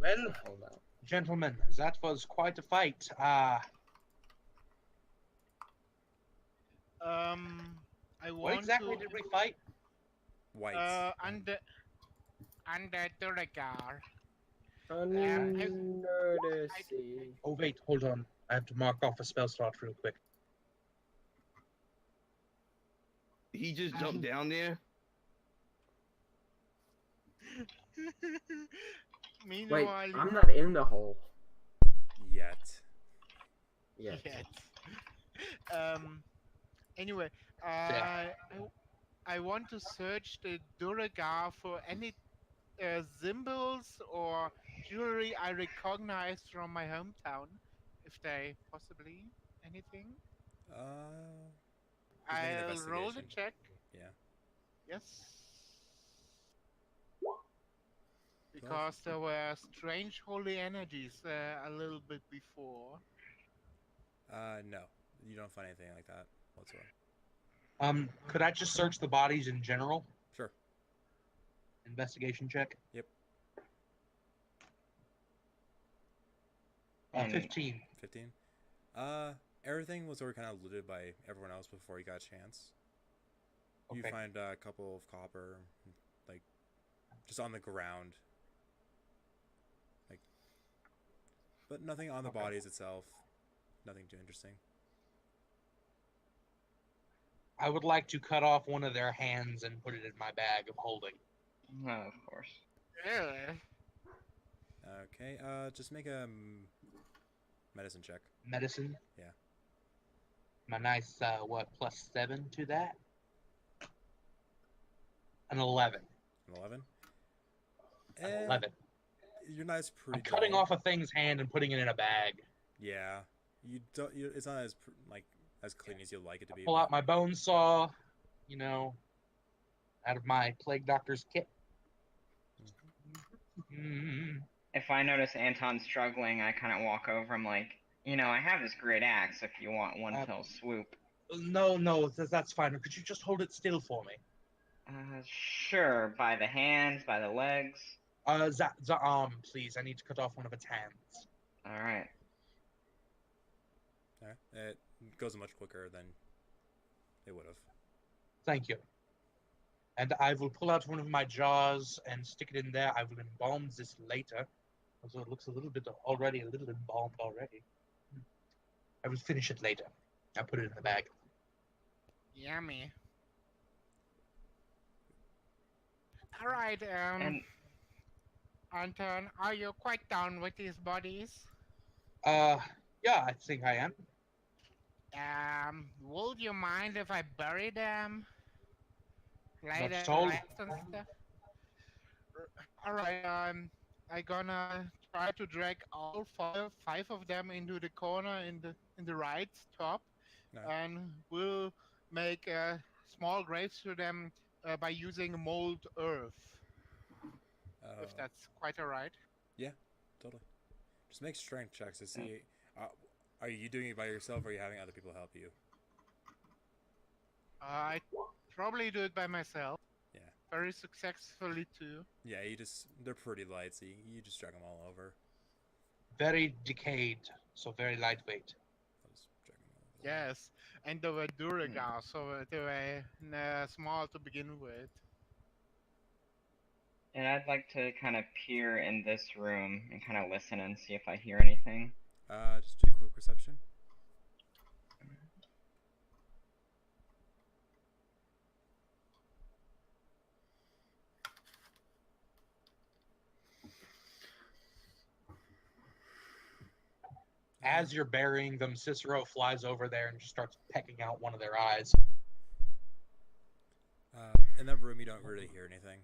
Well, Hold on. gentlemen, that was quite a fight. I What want exactly to did we fight? Whites. under Duragar. Under the sea. Oh wait, hold on. I have to mark off a spell slot real quick. He just jumped down there. Wait, Meanwhile, I'm not in the hole Yet. yet. Yes. Anyway, I want to search the Duragar for any symbols or jewelry I recognize from my hometown, if they possibly anything. Just make an I'll roll the investigation. check. Yeah. Yes. Because there were strange holy energies a little bit before. No. You don't find anything like that whatsoever. Could I just search the bodies in general? Sure. Investigation check. Yep. 15. 15. Everything was already kind of looted by everyone else before you got a chance. You Okay. find a couple of copper, like, just on the ground. Like, but nothing on the Okay. bodies itself. Nothing too interesting. I would like to cut off one of their hands and put it in my bag of holding. Oh, of course. Really? Okay, just make a medicine check. Medicine. Yeah. My nice, +7 to that? An 11. An 11? 11. Your knife's pretty I'm cutting dull. off a thing's hand and putting it in a bag. Yeah. You don't. It's not as as clean as you'd like it to be. Pull out my bone saw, you know, out of my plague doctor's kit. Mm. If I notice Anton struggling, I kind of walk over. I'm like, you know, I have this great axe if you want one fell swoop. No, that's fine. Could you just hold it still for me? Sure. By the hands, by the legs. The arm, please. I need to cut off one of its hands. All right. Alright. It goes much quicker than it would have. Thank you. And I will pull out one of my jaws and stick it in there. I will embalm this later. Also, it looks a little embalmed already. I will finish it later. I'll put it in the bag. Yummy. All right. And Anton, are you quite down with these bodies? Yeah, I think I am. Would you mind if I bury them? Not at all. Alright, I gonna try to drag all five of them into the corner in the right top, No. and we'll make small graves to them by using mold earth. If that's quite alright. Yeah, totally. Just make strength checks to see. Are you doing it by yourself, or are you having other people help you? I probably do it by myself. Yeah. Very successfully too. Yeah, they're pretty light, so you just drag them all over. Very decayed, so very lightweight. I'll just drag them all over. Yes, and they were Duragar, so they were small to begin with. And I'd like to kind of peer in this room and kind of listen and see if I hear anything. Just do a quick perception. As you're burying them, Cicero flies over there and just starts pecking out one of their eyes. In that room, you don't really hear anything.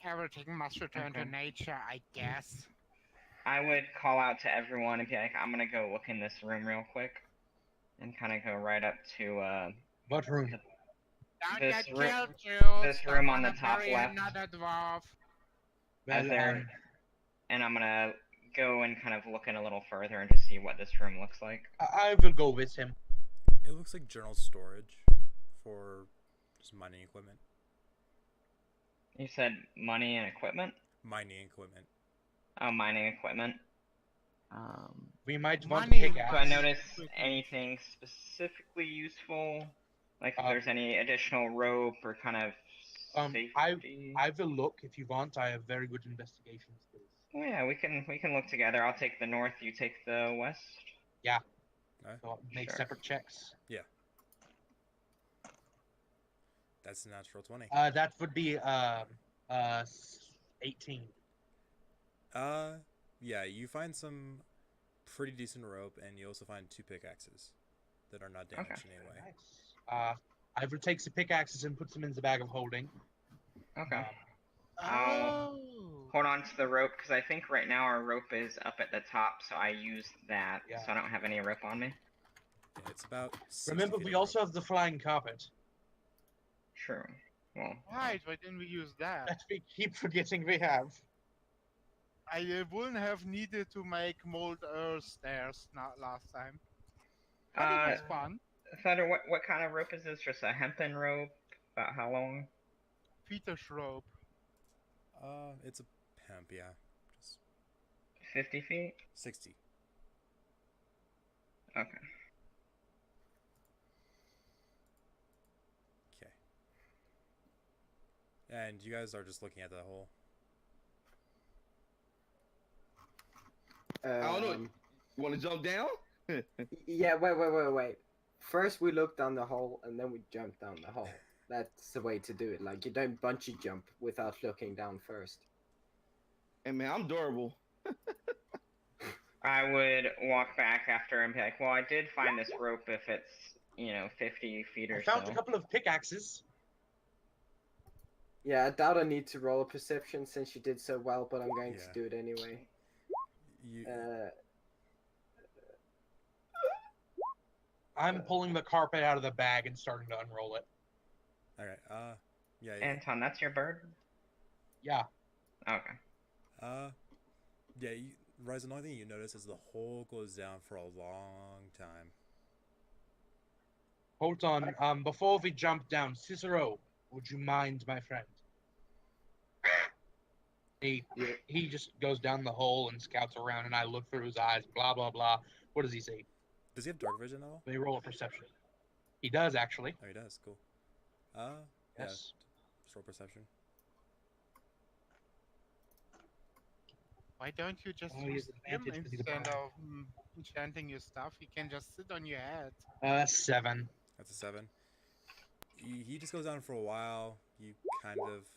Everything must return to nature, I guess. I would call out to everyone and be like, I'm gonna go look in this room real quick. And kind of go right up to, What room? Don't This get room- killed, you! this room on the top bury left. Another dwarf. as Well, there, and I'm gonna go and kind of look in a little further and just see what this room looks like. I will go with him. It looks like general storage for just mining equipment. You said money and equipment? mining equipment. Oh, mining equipment. We might want a Money. pickaxe. Do I notice anything specifically useful? Like if Uh, there's any additional rope or kind of safety? I will look if you want. I have very good investigation skills. Oh yeah, we can look together. I'll take the north, you take the west. So I'll make Sure. separate checks. That's a natural 20. That would be 18. Yeah, you find some pretty decent rope, and you also find 2 pickaxes that are not damaged in any way. Nice. I will take the pickaxes and put them in the bag of holding. Okay. Oh. Hold on to the rope because I think right now our rope is up at the top, so I used that, Yeah. so I don't have any rope on me. Yeah, it's about 60 Remember, feet we of also rope. have the flying carpet True. Well. Right, why didn't we use that? that we keep forgetting we have. I wouldn't have needed to make mold earth stairs not last time. But it was fun. Thunder, what kind of rope is this? Just a hempen rope? About how long? Peter's rope. It's a hemp, yeah. Just 50 feet? 60. Okay. Okay. And you guys are just looking at the hole. I don't know. You want to jump down? Yeah, wait. First we look down the hole and then we jump down the hole. That's the way to do it. Like, you don't bungee jump without looking down first. Hey man, I'm durable. I would walk back after and be like, well, I did find this rope if it's, 50 feet or I found so. a couple of pickaxes. Yeah, I doubt I need to roll a perception since you did so well, but I'm going Yeah. to do it anyway. You, I'm pulling the carpet out of the bag and starting to unroll it. Alright, yeah. Anton, that's your bird? Yeah. Okay. Yeah, Ryzen, the only thing you notice is the hole goes down for a long time. Hold on. Before we jump down, Cicero, would you mind, my friend? He just goes down the hole and scouts around, and I look through his eyes. Blah blah blah. What does he say? Does he have dark vision at all? They roll a perception. He does actually. Oh, he does. Cool. Yeah, Yes. just roll perception. Why don't you just Oh, he use has him advantage 'cause he's a instead bard. of enchanting your stuff? He can just sit on your head. 7. That's a 7. He just goes down for a while. You kind of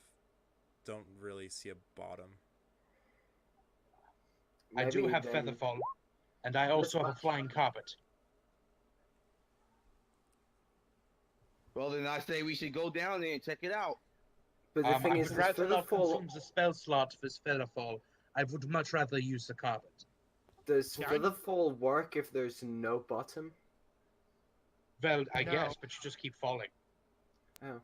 don't really see a bottom. I do maybe have then- Featherfall, and I also have a flying carpet. Well, then I say we should go down there and check it out. But the thing I is, would the rather not Featherfall, consume the spell slot for Featherfall. I would much rather use the carpet. does Yeah, I- Featherfall work if there's no bottom? Well, I No. guess, but you just keep falling. Oh.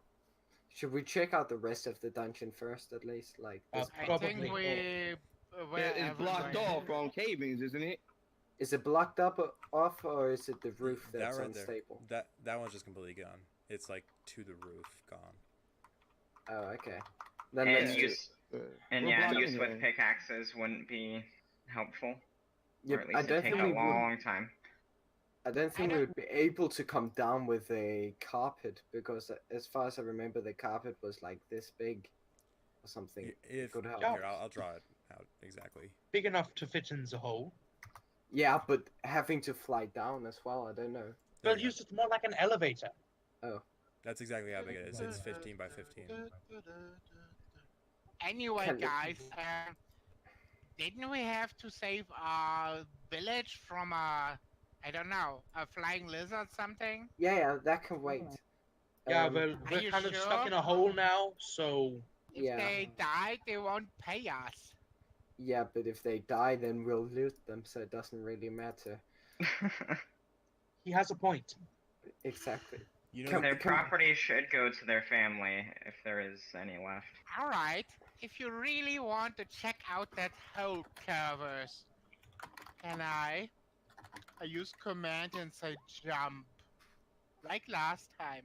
Should we check out the rest of the dungeon first, at least? Like, this I Probably. think we. It's blocked off on cavings, isn't it? Is it blocked up off, or is it the roof That that's right there. unstable? That one's just completely gone. It's like to the roof gone. Oh, okay. Then And let's use, and We're yeah, blocking use with him. pickaxes wouldn't be helpful. Yep, Or at I least don't it'd take think a we would. long time. I don't think we would be able to come down with a carpet because, as far as I remember, the carpet was like this big, or something. If Good help. here, I'll draw it out exactly. Big enough to fit in the hole. Yeah, but having to fly down as well. I don't know. There Well, you go. use it more like an elevator. That's exactly how big it is. It's 15 by 15. Anyway, Can- guys, didn't we have to save our village from a flying lizard something? Yeah, that can wait. Yeah, Um, well, Are we're you kind of stuck sure? in a hole now, so If Yeah. they die, they won't pay us. Yeah, but if they die, then we'll loot them, so it doesn't really matter. he has a point. Exactly. You know, Come- Their property should go to their family if there is any left. Alright, if you really want to check out that hole, Clovers, can I use command and say jump? Like last time.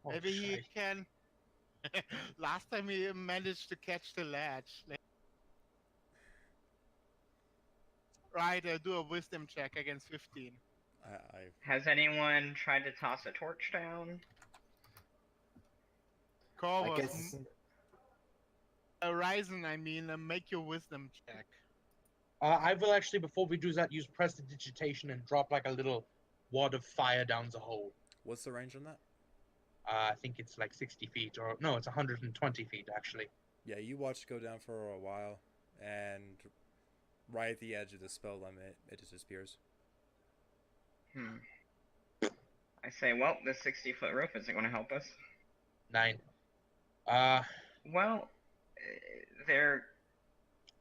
Oh, Maybe he shite. can. Last time he managed to catch the ledge. Right, do a wisdom check against 15. Has anyone tried to toss a torch down? I Corvus, guess. Horizon, I mean, make your wisdom check. I will actually, before we do that, use prestidigitation and drop like a little wad of fire down the hole. What's the range on that? I think it's like 60 feet, or no, it's 120 feet actually. Yeah, you watch it go down for a while, and right at the edge of the spell limit, it just disappears. I say, well, this 60-foot roof isn't going to help us. 9. Well, there.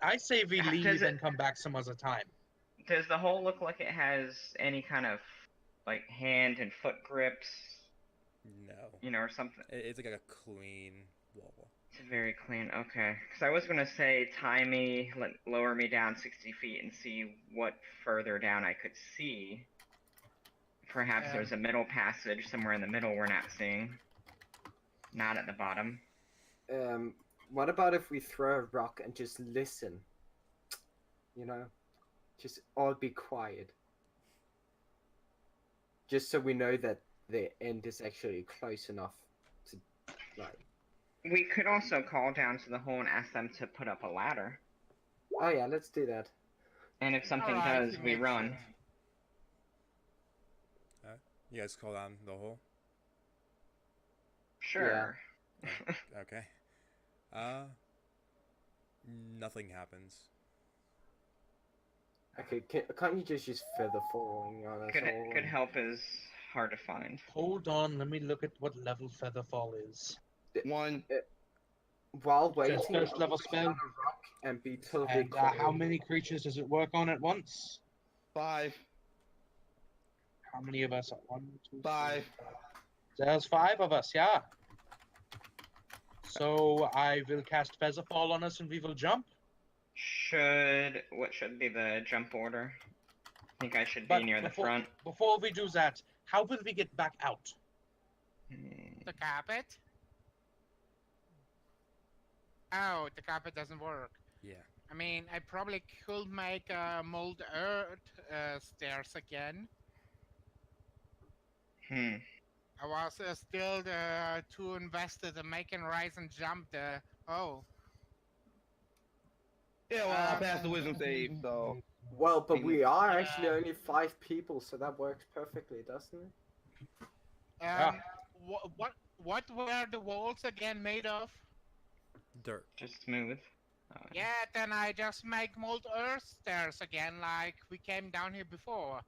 I say we Does leave it- and come back some other time. Does the hole look like it has any kind of like hand and foot grips? No. You know, or something. It's like a clean wall. It's very clean. Okay. Because I was going to say, tie me, lower me down 60 feet and see what further down I could see. Perhaps there's a middle passage somewhere in the middle we're not seeing. Not at the bottom. What about if we throw a rock and just listen? You know, just all be quiet. Just so we know that the end is actually close enough to, like. We could also call down to the hole and ask them to put up a ladder. Oh yeah, let's do that. And if something Alright, does, we makes run. sense. You guys call down the hole? Sure. Okay. Nothing happens. Okay, can't you just use feather falling on us all? Good help is hard to find. Hold on, let me look at what level Featherfall is. 1. While waiting, first level I'll put spell. down a rock and be totally And quiet. how many creatures does it work on at once? 5. How many of us? 1, 2, 3, 5. 4. There's 5 of us, yeah. So I will cast Featherfall on us and we will jump. What should be the jump order? I think I should be But near the front. Before we do that, how will we get back out? The carpet? Oh, the carpet doesn't work. Yeah. I mean, I probably could make mold earth stairs again. I was still too invested in making Rise and jump the hole. Yeah, well, I passed the wisdom save, so. Well, but we are Yeah. actually only 5 people, so that works perfectly, doesn't it? What were the walls again made of? Dirt. Just smooth. Yeah, then I just make mold earth stairs again, like we came down here before.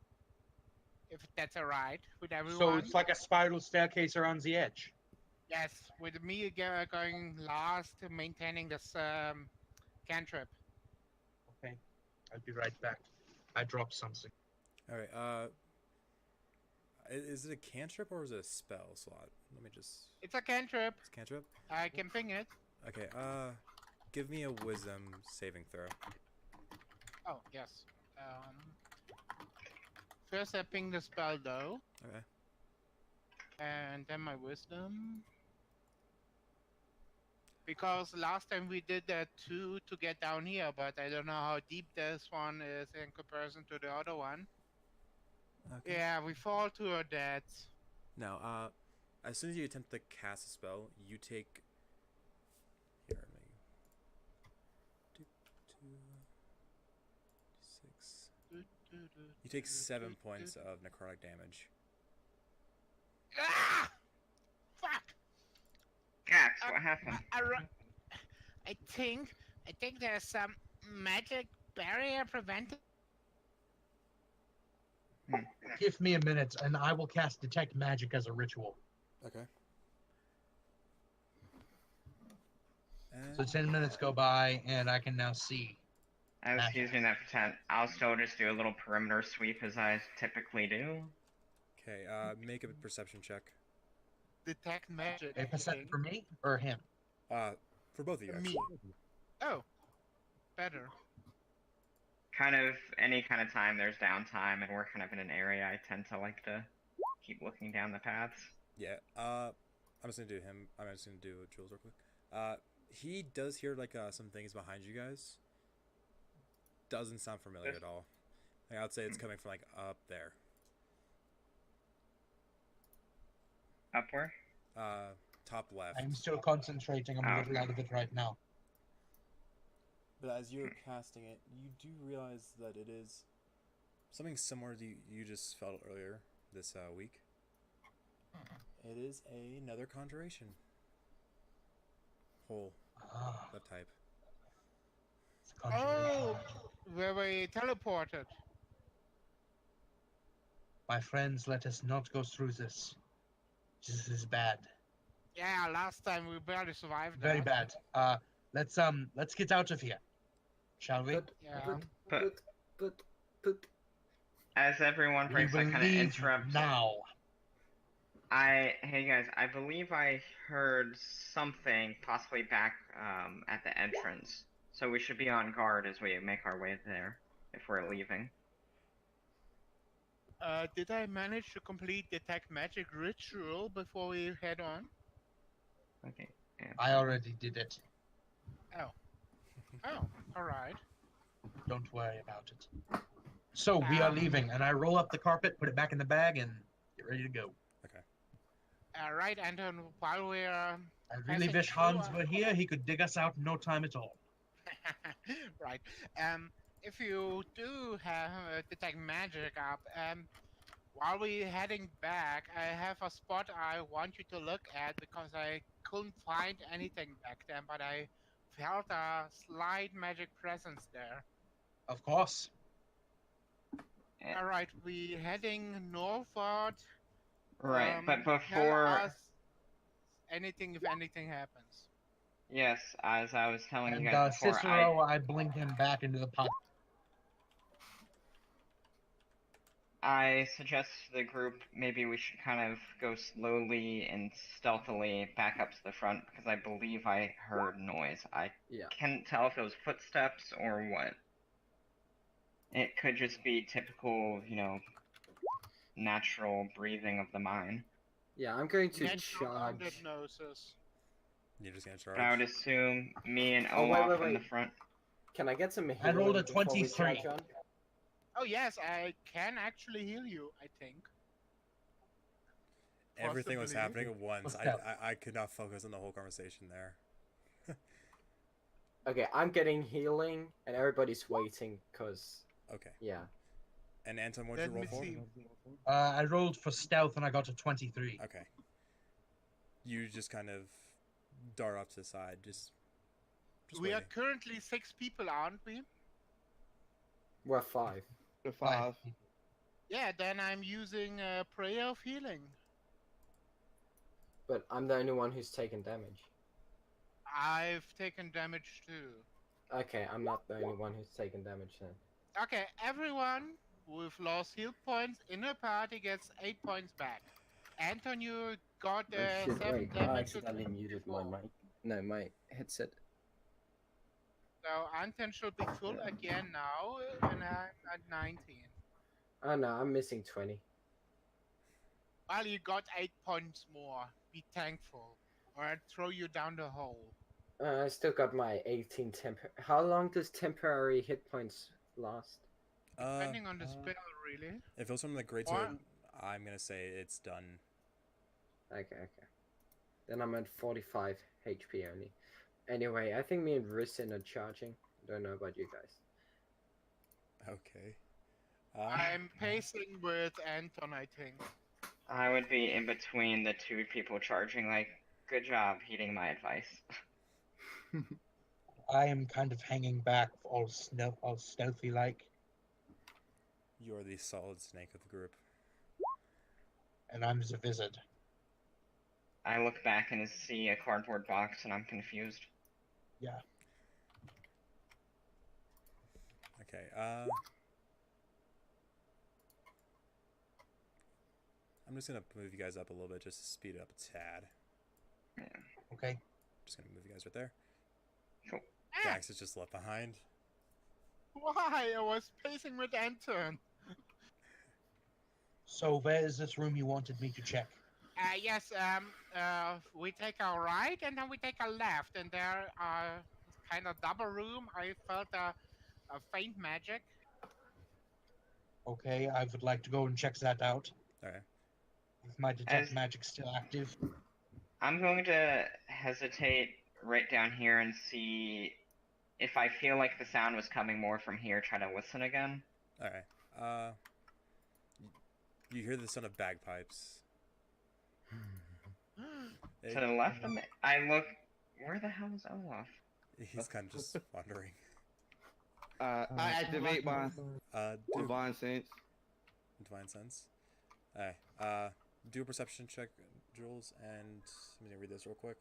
If that's alright with everyone. So it's like a spiral staircase around the edge. Yes, with me going last, maintaining this cantrip. Okay, I'll be right back. I dropped something. All right. Is it a cantrip or is it a spell slot? Let me just. It's a cantrip. It's cantrip. I can ping it. Okay. Give me a wisdom saving throw. Oh yes. First I ping the spell though, Okay. and then my wisdom. Because last time we did that too to get down here, but I don't know how deep this one is in comparison to the other one. Okay. Yeah, we fall to our deaths. Now, as soon as you attempt to cast a spell, you take. Here, let me. 6. You take 7 points of necrotic damage. Ah! Fuck! Gax, what happened? I think there's some magic barrier preventing. Give me a minute, and I will cast Detect Magic as a ritual. Okay. So 10 minutes go by, and I can now see. I was using that for 10. I'll still just do a little perimeter sweep as I typically do. Okay. Make a perception check. Detect magic. A percent for me or him? For both of you, Me. actually. Oh, better. Kind of any kind of time there's downtime and we're kind of in an area, I tend to like to keep looking down the paths. Yeah. I'm just gonna do him. I'm just gonna do Jules real quick. He does hear like some things behind you guys. Doesn't sound familiar at all. Like, I'd say it's coming from like up there. Up where? Top left. I'm still concentrating. I'm a little out of it right now. But as you're casting it, you do realize that it is something similar to you just felt earlier this week. It is another conjuration. Hole. Ah, That type. it's a conjuration. Oh, where we teleported. My friends, let us not go through this. This is bad. Yeah, last time we barely survived Very that. bad. Let's get out of here. Shall we? Yeah. But As everyone We breaks, I will kind of leave interrupt. now. Hey guys, I believe I heard something possibly back at the entrance. So we should be on guard as we make our way there if we're leaving. Did I manage to complete Detect Magic Ritual before we head on? Okay. Yeah. I already did it. Oh, alright. Don't worry about it. So we are leaving, and I roll up the carpet, put it back in the bag, and get ready to go. Alright, Anton, while we're... I really Passing wish through, Hans were here. He could dig us out in no time at all. right. If you do have Detect Magic up, while we're heading back, I have a spot I want you to look at because I couldn't find anything back then, but I felt a slight magic presence there. Of course. Alright, we're heading northward. Right, but Tell before, us anything if anything happens. yes, as I was telling And you guys before, Cicero, I blink him back into the pot. I suggest to the group maybe we should kind of go slowly and stealthily back up to the front because I believe I heard noise. I yeah. can't tell if it was footsteps or what. It could just be typical, natural breathing of the mine. Yeah, I'm going to Natural charge. undead noses. You're just gonna charge. But I would assume me and Oh, wait, Olaf wait, in the wait. front. Can I get some healing I rolled a before we 23. charge on? Oh yes, I can actually heal you, I think. Everything was Possibly. happening at once. What's that? I could not focus on the whole conversation there. Okay, I'm getting healing, and everybody's waiting, cause Okay. yeah. And Anton, what'd you Let roll me for? see. I rolled for stealth, and I got a 23. Okay. You just kind of dart off to the side, just We are waiting. currently 6 people, aren't we? We're 5. The 5. Yeah, then I'm using a Prayer of Healing. But I'm the only one who's taken damage. I've taken damage too. Okay, I'm not the only one who's taken damage then. Okay, everyone with lost heal points in a party gets 8 points back. Anton, you got Oh, shit, 7 wait, I damage. accidentally muted my mic. No, my headset. So Anton should be full again now, and I'm at 19. Oh no, I'm missing 20. Well, you got 8 points more. Be thankful, or I'd throw you down the hole. I still got my 18 How long does temporary hit points last? Depending on the spell, really. If it was from the great Or- sword, I'm gonna say it's done. Okay. Then I'm at 45 HP only. Anyway, I think me and Rissin are charging. Don't know about you guys. Okay. I'm pacing with Anton, I think. I would be in between the 2 people charging, like, good job heeding my advice. I am kind of hanging back, all stealthy like, You're the solid snake of the group. and I'm the wizard. I look back and see a cardboard box and I'm confused. Yeah. Okay. I'm just gonna move you guys up a little bit just to speed it up a tad. Okay. Just gonna move you guys right there. Cool. Dax is just left behind. Why? I was pacing with Anton. So where is this room you wanted me to check? Yes, we take a right and then we take a left, and there are kind of double room. I felt a faint magic. Okay, I would like to go and check that out. Okay. If my detect As- magic still active. I'm going to hesitate right down here and see if I feel like the sound was coming more from here. Try to listen again. Alright. You hear the sound of bagpipes. To the left of me, I look. Where the hell is Olaf? He's kind of just wandering. I activate my Do divine sense. divine sense. Alright. Do a perception check, Jules, and let me read this real quick.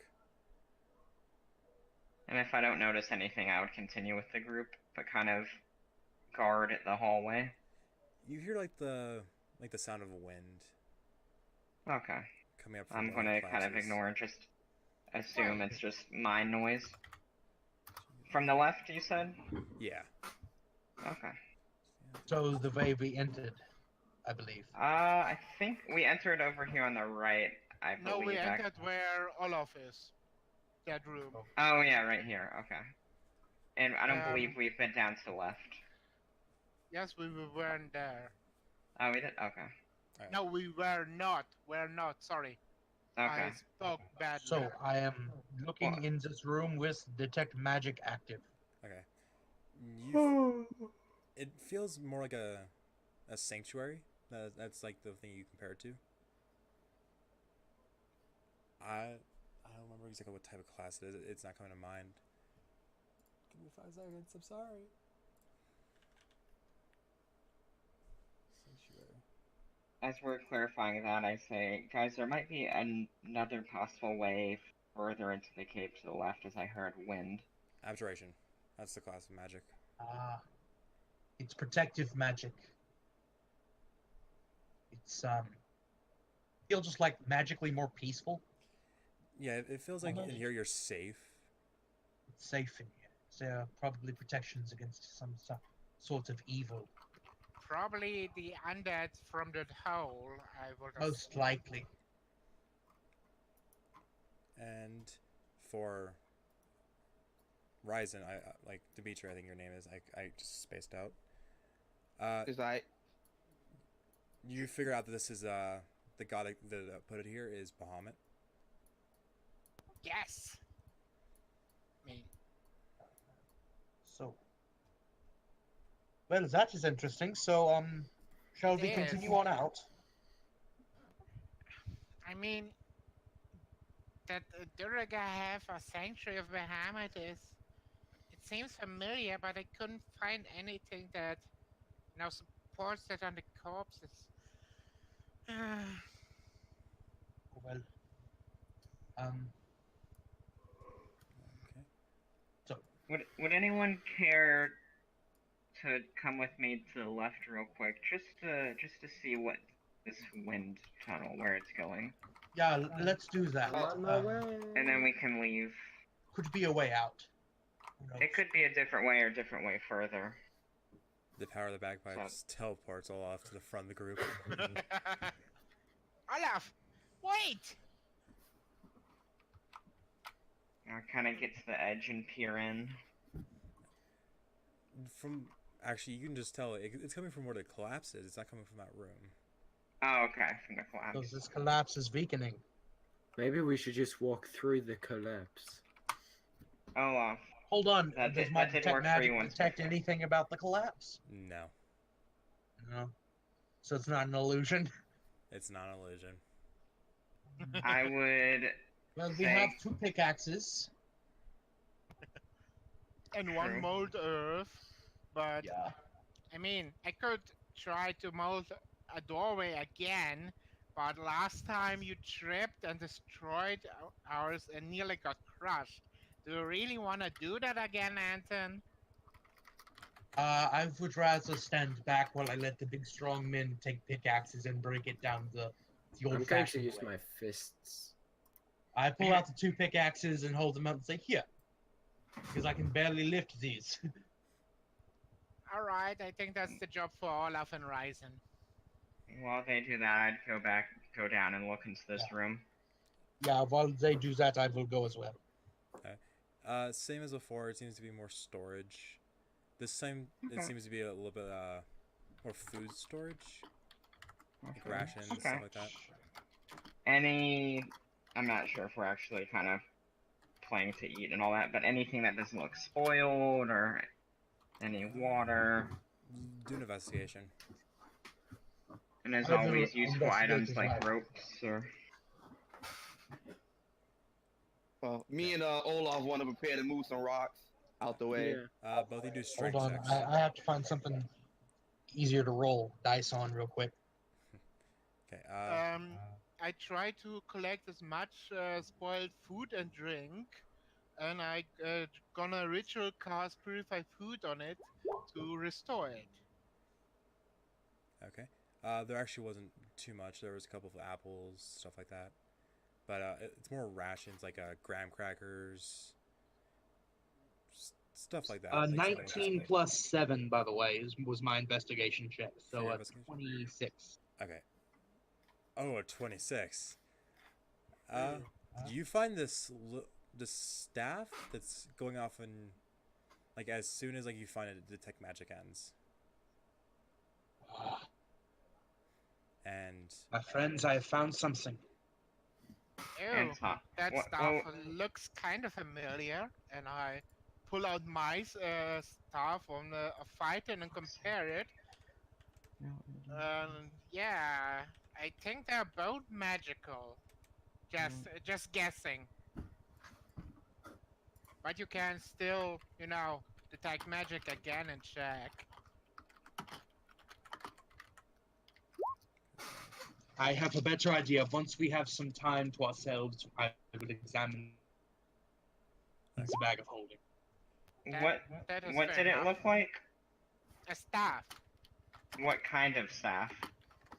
And if I don't notice anything, I would continue with the group, but kind of guard the hallway. You hear like the sound of a wind Okay. coming up from I'm the gonna kind of collapses. ignore and just assume it's just my noise. From the left, you said? Yeah. Okay. So the way we entered, I believe. I think we entered over here on the right, I No, believe. we entered where Olaf is. That room. Oh, yeah, right here. Okay. And I don't Um, believe we've been down to the left. Yes, we weren't there. Oh, we did? Okay. No, we were not. We're not. Sorry. Okay. I spoke badly. So I am looking Well- in this room with detect magic active. Okay. You. It feels more like a sanctuary. That's like the thing you compare it to. I don't remember exactly what type of class it is. It's not coming to mind. Give me 5 seconds. I'm sorry. Sanctuary. As we're clarifying that, I say, guys, there might be another possible way further into the cave to the left, as I heard wind. Abjuration. That's the class of magic. Ah, it's protective magic. It's feels just like magically more peaceful. Yeah, it feels like in here you're safe. It's safe in here. There are probably protections against some sort of evil. Probably the undead from that hole, I would Most assume. likely. And for Ryzen, I like Dimitri. I think your name is. I just spaced out. Cause I You figure out that this is the god that put it here is Bahamut. Yes! I mean, So, well, that is interesting. So, shall we It continue is. on out? I mean, that Duraga have a Sanctuary of Bahamut is... It seems familiar, but I couldn't find anything that now supports that on the corpses. Well, Okay. Would anyone care to come with me to the left real quick, just to see what this wind tunnel, where it's going, yeah, let's do that. I'm on my way. and then we can leave. Could be a way out. Who knows? It could be a different way or a different way further. The power of the bagpipes teleports all off to the front of the group. Olaf! Wait! Kind of get to the edge and peer in. From actually, you can just tell it's coming from where the collapse is. It's not coming from that room. Oh, okay, from the collapse. Because this collapse is weakening. Maybe we should just walk through the collapse. Oh, Hold on. That Does did- my that did detect work for magic you once detect before. anything about the collapse? No, No. So it's not an illusion. it's not an illusion. I would. Well, we Say- have 2 pickaxes. And one True. mold earth, but Yeah. I mean, I could try to mold a doorway again, but last time you tripped and destroyed ours and nearly got crushed. Do you really want to do that again, Anton? I would rather stand back while I let the big strong men take pickaxes and break it down the I'm going to old-fashioned use way. my fists. I pull out the 2 pickaxes and hold them up and say, "Here," because I can barely lift these. Alright, I think that's the job for Olaf and Ryzen. While they do that, I'd go down and look into this room. Yeah, while they do that, I will go as well. Same as before. It seems to be more storage. This time, it Okay. seems to be a little bit or food storage, like Okay. rations, Okay. stuff like that. I'm not sure if we're actually kind of playing to eat and all that, but anything that doesn't look spoiled or any water. Do an investigation. And as I will always, useful investigate items as like well. ropes or. Well, me and Olaf want to prepare to move some rocks out the way. Both of you do Hold strength on, checks. I have to find something easier to roll dice on real quick. Okay. I try to collect as much spoiled food and drink, and I gonna ritual cast purify food on it to restore it. Okay. There actually wasn't too much. There was a couple of apples, stuff like that. But it's more rations, like graham crackers, stuff like that. Like something like 19 that. plus 7, by the way, was my investigation check. For So your 26. Okay. Oh, a 26. You find this staff that's going off in, like, as soon as like you find it, detect magic ends. And My friends, I have found something. Ew, that What- stuff well- looks kind of familiar, and I pull out my staff from a fight and compare it. Yeah, I think they're both magical. Just guessing. But you can still, detect magic again and check. I have a better idea. Once we have some time to ourselves, I will examine the bag of holding. That is What fair did it enough. look like? A staff. What kind of staff?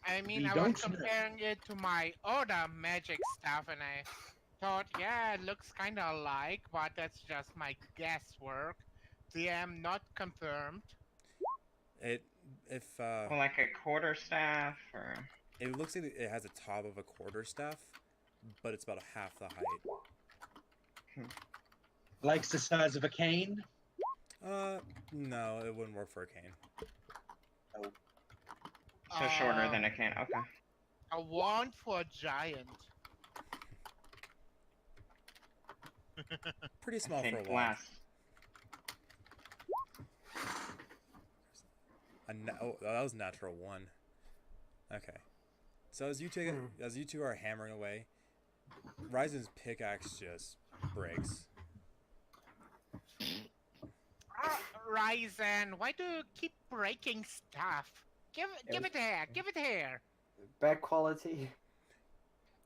I mean, We I don't was know. comparing it to my other magic stuff, and I thought, yeah, it looks kind of alike, but that's just my guesswork. DM not confirmed. Well, like a quarter staff, or it looks like it has a top of a quarterstaff, but it's about half the height. Likes the size of a cane? No, it wouldn't work for a cane. so shorter than a can. Okay. A wand for a giant. Pretty small I for a think wand. last. Oh, that was natural 1. Okay. So as you two are hammering away, Ryzen's pickaxe just breaks. Ryzen, why do you keep breaking stuff? Give it here. Give it here. Bad quality.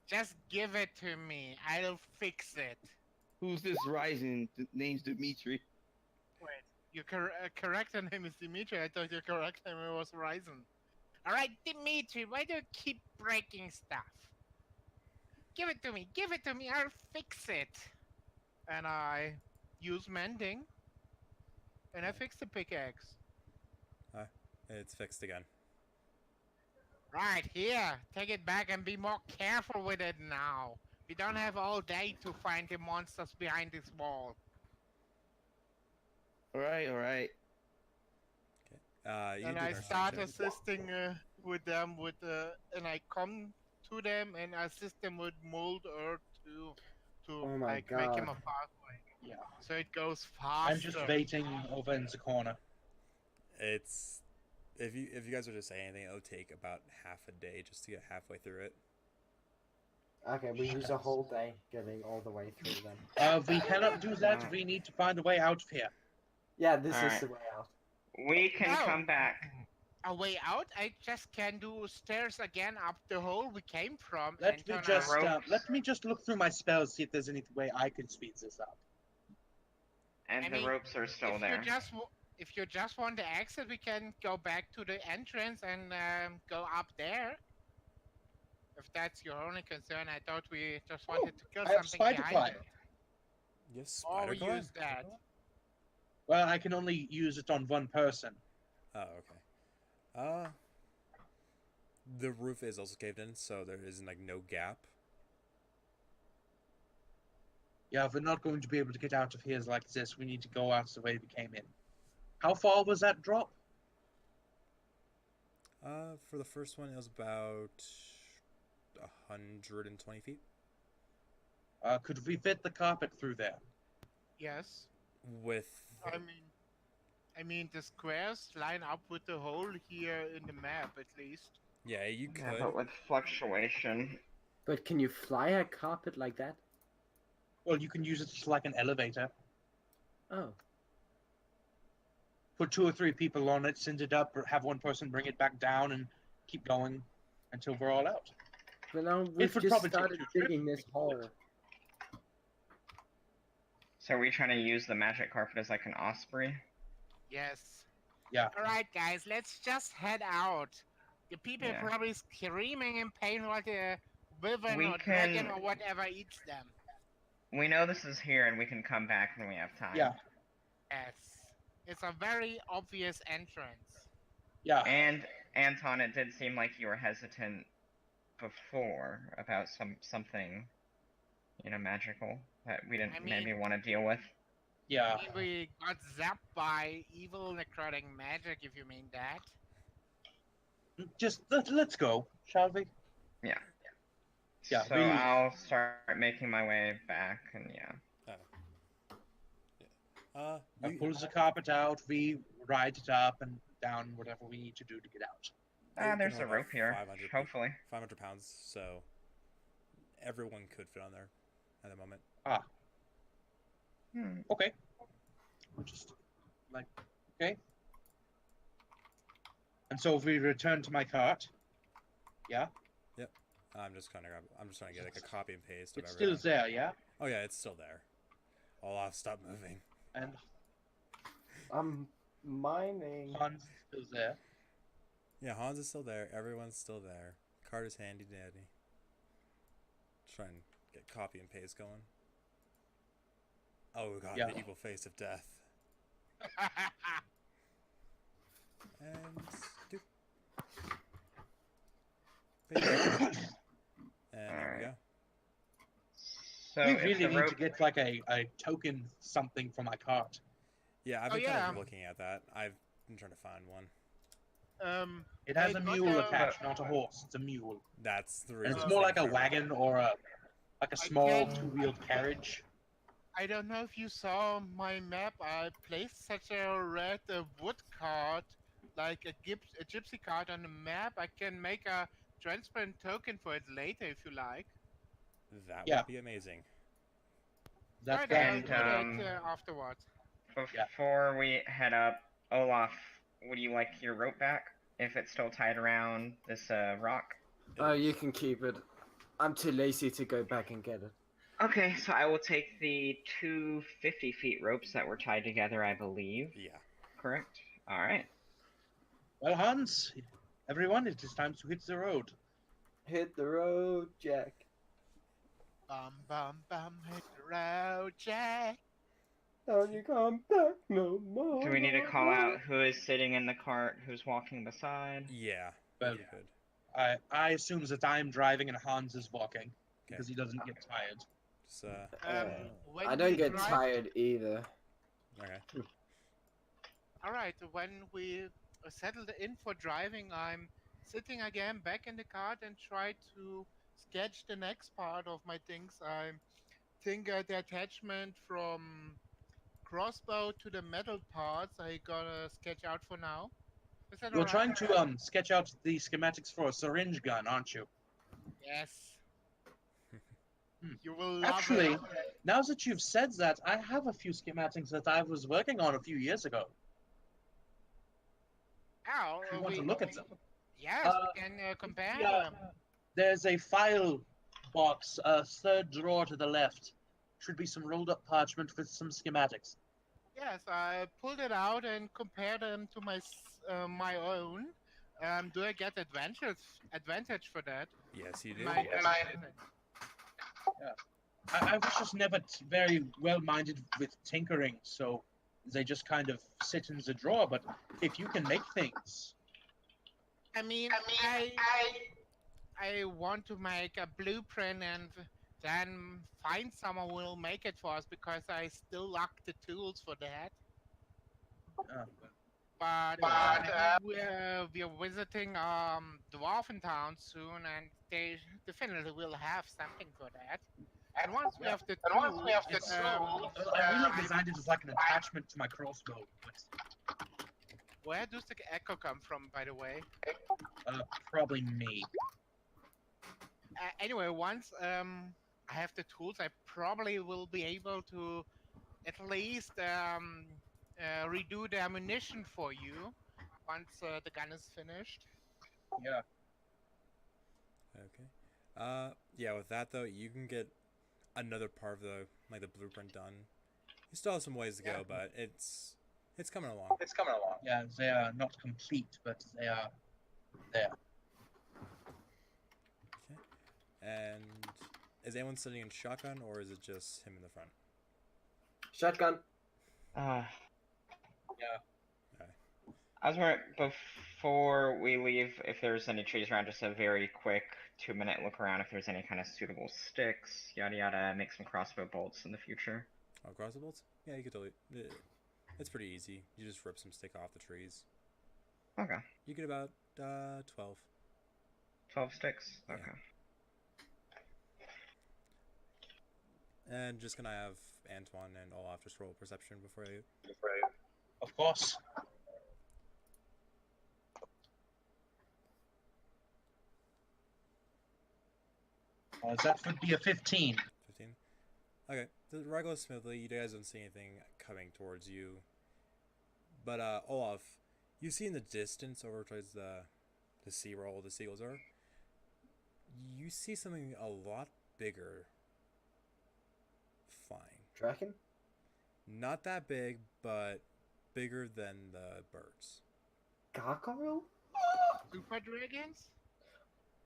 Just give it to me. I'll fix it. Who's this rising? Name's Dimitri. Wait, your correct name is Dimitri. I thought your correct name was Ryzen. Alright, Dimitri, why do you keep breaking stuff? Give it to me. Give it to me. I'll fix it. And I use mending. And I fix the pickaxe. It's fixed again. Right, here. Take it back and be more careful with it now. We don't have all day to find the monsters behind this wall. All right. You And can I do an start strength check. assisting with them and I come to them and assist them with mold earth to Oh my make him a God. pathway. Yeah. So it goes faster. I'm just waiting over in the corner. It's if you guys were to say anything, it'll take about half a day just to get halfway through it. Okay, we use a whole day getting all the way through them. We cannot do that. We need to find a way out of here. Yeah, this is Alright. the way out. We can Oh. come back. A way out? I just can do stairs again up the hole we came from. Let and me turn just around. let me just look through my spells, see if there's any way I can speed this up. And I the mean, ropes are still if there. if you just want to exit, we can go back to the entrance and go up there. If that's your only concern, I thought we just wanted to kill I have something spider behind climb. it. Yes, Or spider we climb? use that. Well, I can only use it on one person. Oh, okay. The roof is also caved in, so there is like no gap. Yeah, if we're not going to be able to get out of here like this, we need to go out the way we came in. How far was that drop? For the first one, it was about 120 feet. Could we fit the carpet through there? Yes. With I mean, the squares line up with the hole here in the map, at least. yeah, you Yeah, could. but with fluctuation. But can you fly a carpet like that? Well, you can use it just like an elevator. Oh. Put 2 or 3 people on it, send it up, or have one person bring it back down, and keep going until we're all out. But now we've would just probably take started 2 trips, digging this we can do it. hole. So are we trying to use the magic carpet as like an osprey? Yes. Yeah. Alright, guys, let's just head out. The people Yeah. are probably screaming in pain while the wyvern We or dragon can- or whatever eats them. We know this is here and we can come back when we have time. Yeah. Yes. It's a very obvious entrance. Yeah. And Anton, it did seem like you were hesitant before about something, magical that we didn't I mean- maybe want to deal with. Yeah. I mean, we got zapped by evil necrotic magic, if you mean that. Just let's go, shall we? Yeah. Yeah, So we- I'll start making my way back, and yeah. That pulls the carpet out, we ride it up and down, whatever we need to do to get out. You There's can a hold rope about here. 500 Hopefully. 500 pounds, so everyone could fit on there at the moment. Okay. We're just like, okay. And so if we return to my cart, yeah, I'm just gonna get like a copy and paste of it's still everything. there, yeah, Oh yeah, it's still there. I'll stop moving. and I'm mining. Hans is still there. Yeah, Hans is still there. Everyone's still there. Cart is handy dandy. Try and get copy and paste going. Oh god, Yeah. the evil face of death. And doop. Paste. And there we go. So We if really the need rope... to get like a token something for my cart. Yeah, I've Oh, been kind yeah. of looking at that. I've been trying to find one. It has I a got mule a- attached, not a horse. It's a mule, That's the and reason. it's I was more like a thinking. wagon or like a small can- 2-wheeled carriage. I don't know if you saw my map. I placed such a red wood card, like a gypsy card on the map. I can make a transparent token for it later if you like. That Yeah. would be amazing. That's Alright, that. I'll And, do that afterwards. Before we head up, Olaf, would you like your rope back if it's still tied around this rock? Oh, you can keep it. I'm too lazy to go back and get it. Okay, so I will take the 2 50-feet ropes that were tied together, I believe. Yeah. Correct? Alright. Well, Hans, everyone, it is time to hit the road. Hit the road, Jack. Bum bum bum, hit the road, Jack. Don't you come back no more. Do we need to call out who is sitting in the cart, who's walking beside? Yeah. Well, you could. I assume that I'm driving and Hans is walking because he doesn't get tired. Just, When I don't we get drive- tired either. okay. Alright, when we settled in for driving, I'm sitting again back in the cart and try to sketch the next part of my things. I think the attachment from crossbow to the metal parts I gotta sketch out for now. Is that You're alright? trying to sketch out the schematics for a syringe gun, aren't you? Yes. Hmm. You will love Actually, it. now that you've said that, I have a few schematics that I was working on a few years ago. Ow, If you want to look at them. Yes, we can compare Yeah. them. There's a file box, third drawer to the left. Should be some rolled up parchment with some schematics. Yes, I pulled it out and compared them to my own. Do I get advantage for that? Yes, you do. My, I was just never very well minded with tinkering, so they just kind of sit in the drawer. But if you can make things, I mean, I want to make a blueprint and then find someone who will make it for us because I still lack the tools for that. uh, but we're visiting Dwarfen Town soon, and they definitely will have something for that. And once we have the tools, I really designed it as like an attachment to my crossbow, but where does the echo come from, by the way? probably me. Anyway, once I have the tools, I probably will be able to at least redo the ammunition for you once the gun is finished. Yeah. Okay. Yeah, with that though, you can get another part of the blueprint done. You still have some ways to go, but it's coming along. Yeah, they are not complete, but they are there. Okay. And is anyone sitting in shotgun, or is it just him in the front? Shotgun. Uh, Yeah. I was wondering, before we leave, if there's any trees around, just a very quick 2-minute look around if there's any kind of suitable sticks, yada yada, make some crossbow bolts in the future. Oh, crossbow bolts? Yeah, you could totally. It's pretty easy. You just rip some stick off the trees. Okay. You get about 12. 12 sticks? Yeah. Okay. And just gonna have Antoine and Olaf just roll perception before you. Of course. That would be a 15. 15. Okay, the ride goes smoothly. You guys don't see anything coming towards you. But Olaf, you see in the distance over towards the sea where all the seagulls are. You see something a lot bigger flying. Dragon? Not that big, but bigger than the birds. Gargoyle? Super dragons?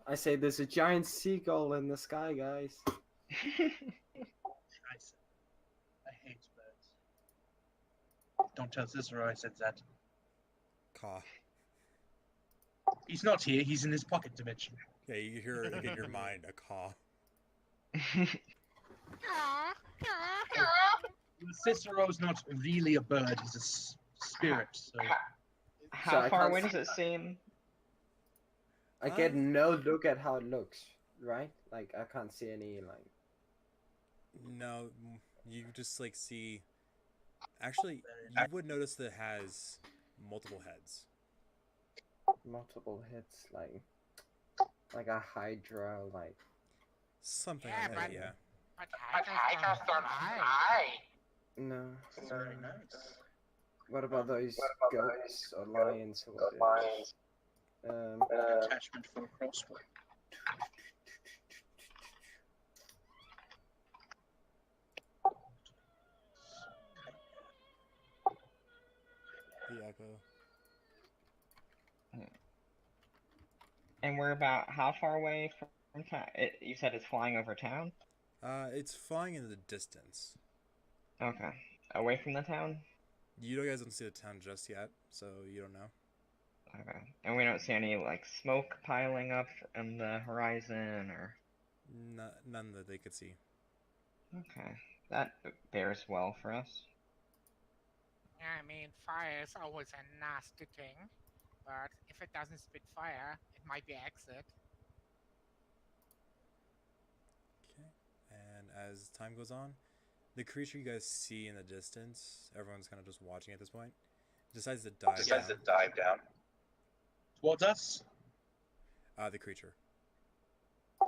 I say there's a giant seagull in the sky, guys. Scheiße. I hate birds. Don't tell Cicero I said that. Caw. He's not here, he's in his pocket dimension. Yeah, you hear it in your mind, a caw. Cicero's not really a bird, he's a spirit, so... How I far can't away see- does it seem? I get no look at how it looks, right? Like, I can't see any, like... No, you just like see. Actually, you would notice that it has multiple heads. multiple hits, like a Hydra, like... Something Yeah, like that, but- yeah. But Hydras don't fly. No. Very nice. What about those goats or lions or whatever? Attachment for a crossbow. The echo. And we're about how far away from town? You said it's flying over town? It's flying in the distance. Okay. Away from the town? You guys don't see the town just yet, so you don't know. Okay. And we don't see any, like, smoke piling up on the horizon, or... None that they could see. Okay. That bears well for us. I mean, fire is always a nasty thing, but if it doesn't spit fire, it might be exit. Okay. And as time goes on, the creature you guys see in the distance, everyone's kind of just watching at this point, decides to dive down. Towards us? The creature.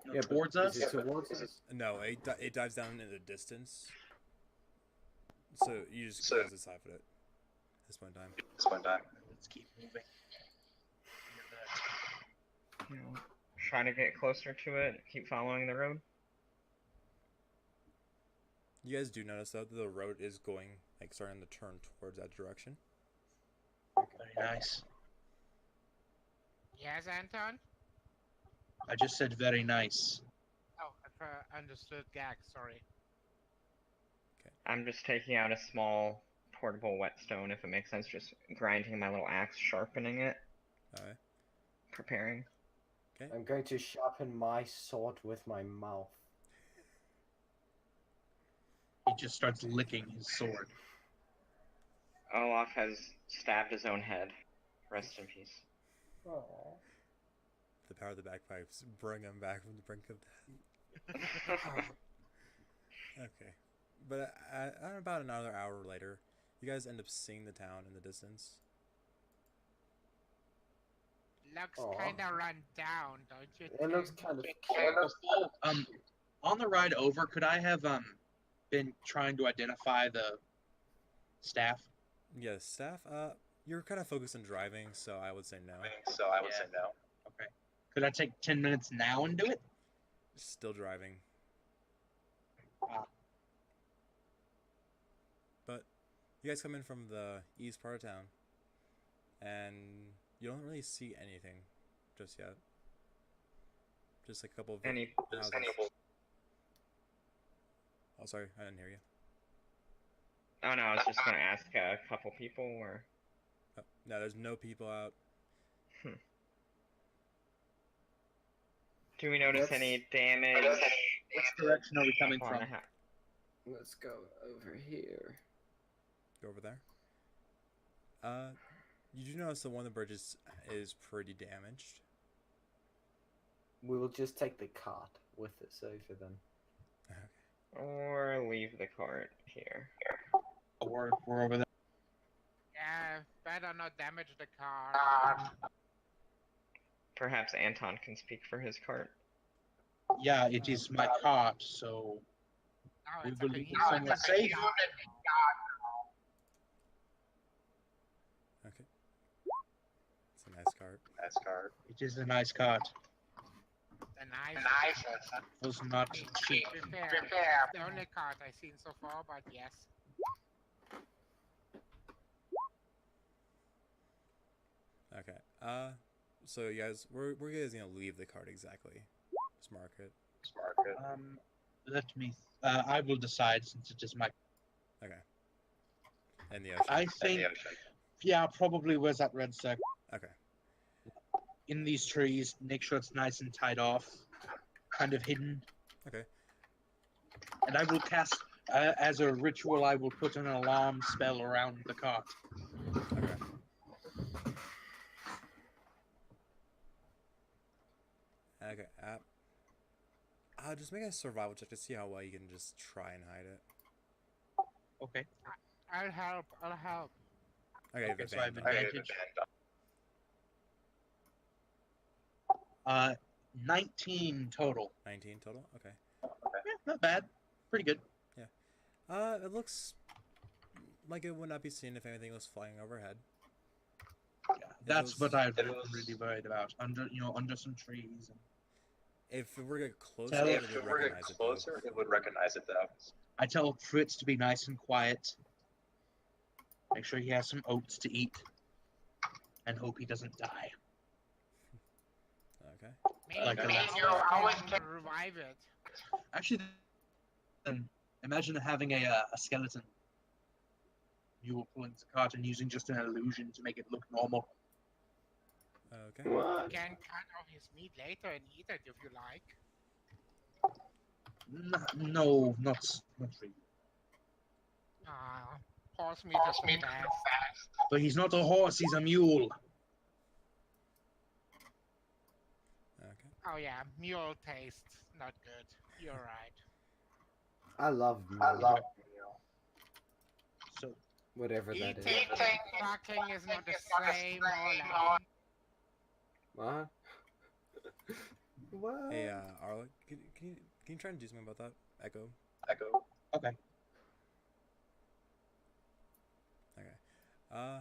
No, Yeah, but towards us? Is it towards us? No, it dives down in the distance. So you just close its eye for it. At this point in time. Let's keep moving. You know, try to get closer to it, keep following the road. You guys do notice though that the road is going, like, starting to turn towards that direction. Very nice. Yes, Anton? I just said very nice. Oh, I understood gag, sorry. I'm just taking out a small portable whetstone, if it makes sense, just grinding my little axe, sharpening it, Alright. preparing. Okay. I'm going to sharpen my sword with my mouth. He just starts licking his sword. Olaf has stabbed his own head. Rest in peace. Oh. The power of the bagpipes bring him back from the brink of death. Okay. But about another hour later, you guys end up seeing the town in the distance. Looks Aw. kinda run down, don't you It think? looks kind of On the ride over, could I have been trying to identify the staff? Yes, staff. You're kind of focused on driving, so I would say no. So I would say no. Okay. Could I take 10 minutes now and do it? Still driving. Ah. But you guys come in from the east part of town, and you don't really see anything just yet. Just like a couple of houses. Oh, sorry, I didn't hear you. Oh no, I was just gonna ask a couple people or. Oh, no, there's no people out. Do we notice Let's- any damage? Which direction are we coming on from? the house? Let's go over here. Go over there. You do notice that one of the bridges is pretty damaged. We will just take the cart with us over then. Or leave the cart here. We're over there. Yeah, better not damage the car. Perhaps Anton can speak for his cart. Yeah, it is my cart, so Oh, we it's will okay. leave You it somewhere understand. safe. Okay. It's a nice cart. It is a nice cart. The nice. It was not cheap. Repair. The only card I've seen so far, but yes. Okay. So you guys, where you guys gonna leave the cart exactly? Just mark it. Let me. I will decide since it is my. Okay. In the ocean. I think. Yeah, probably. Where's that red circle? Okay. In these trees. Make sure it's nice and tied off, kind of hidden. Okay. And I will cast. As a ritual, I will put an alarm spell around the cart. Okay. Okay. Just make a survival check to see how well you can just try and hide it. Okay. I'll help. Okay. Okay, so I have advantage. advantage. 19 total. 19 total. Okay. Yeah, not bad. Pretty good. It looks like it would not be seen if anything was flying overhead. Yeah, that's was- what I'm really worried about. Under some trees. And... If it were to get closer, Tell- it would recognize it though. I tell Fritz to be nice and quiet. Make sure he has some oats to eat. And hope he doesn't die. Okay. Maybe Like the you last- always can revive it. Actually, then imagine having a skeleton mule pulling the cart and using just an illusion to make it look normal. Okay. What? You can cut off his meat later and eat it if you like. No, not really. Horse meat is the best. But he's not a horse, he's a mule. Okay. Oh yeah, mule taste not good. You're right. I love meat. So Whatever that is. Eating, fucking is not the same or like. What? What? Hey, Arla, can you try and do something about that? Echo. okay. Okay.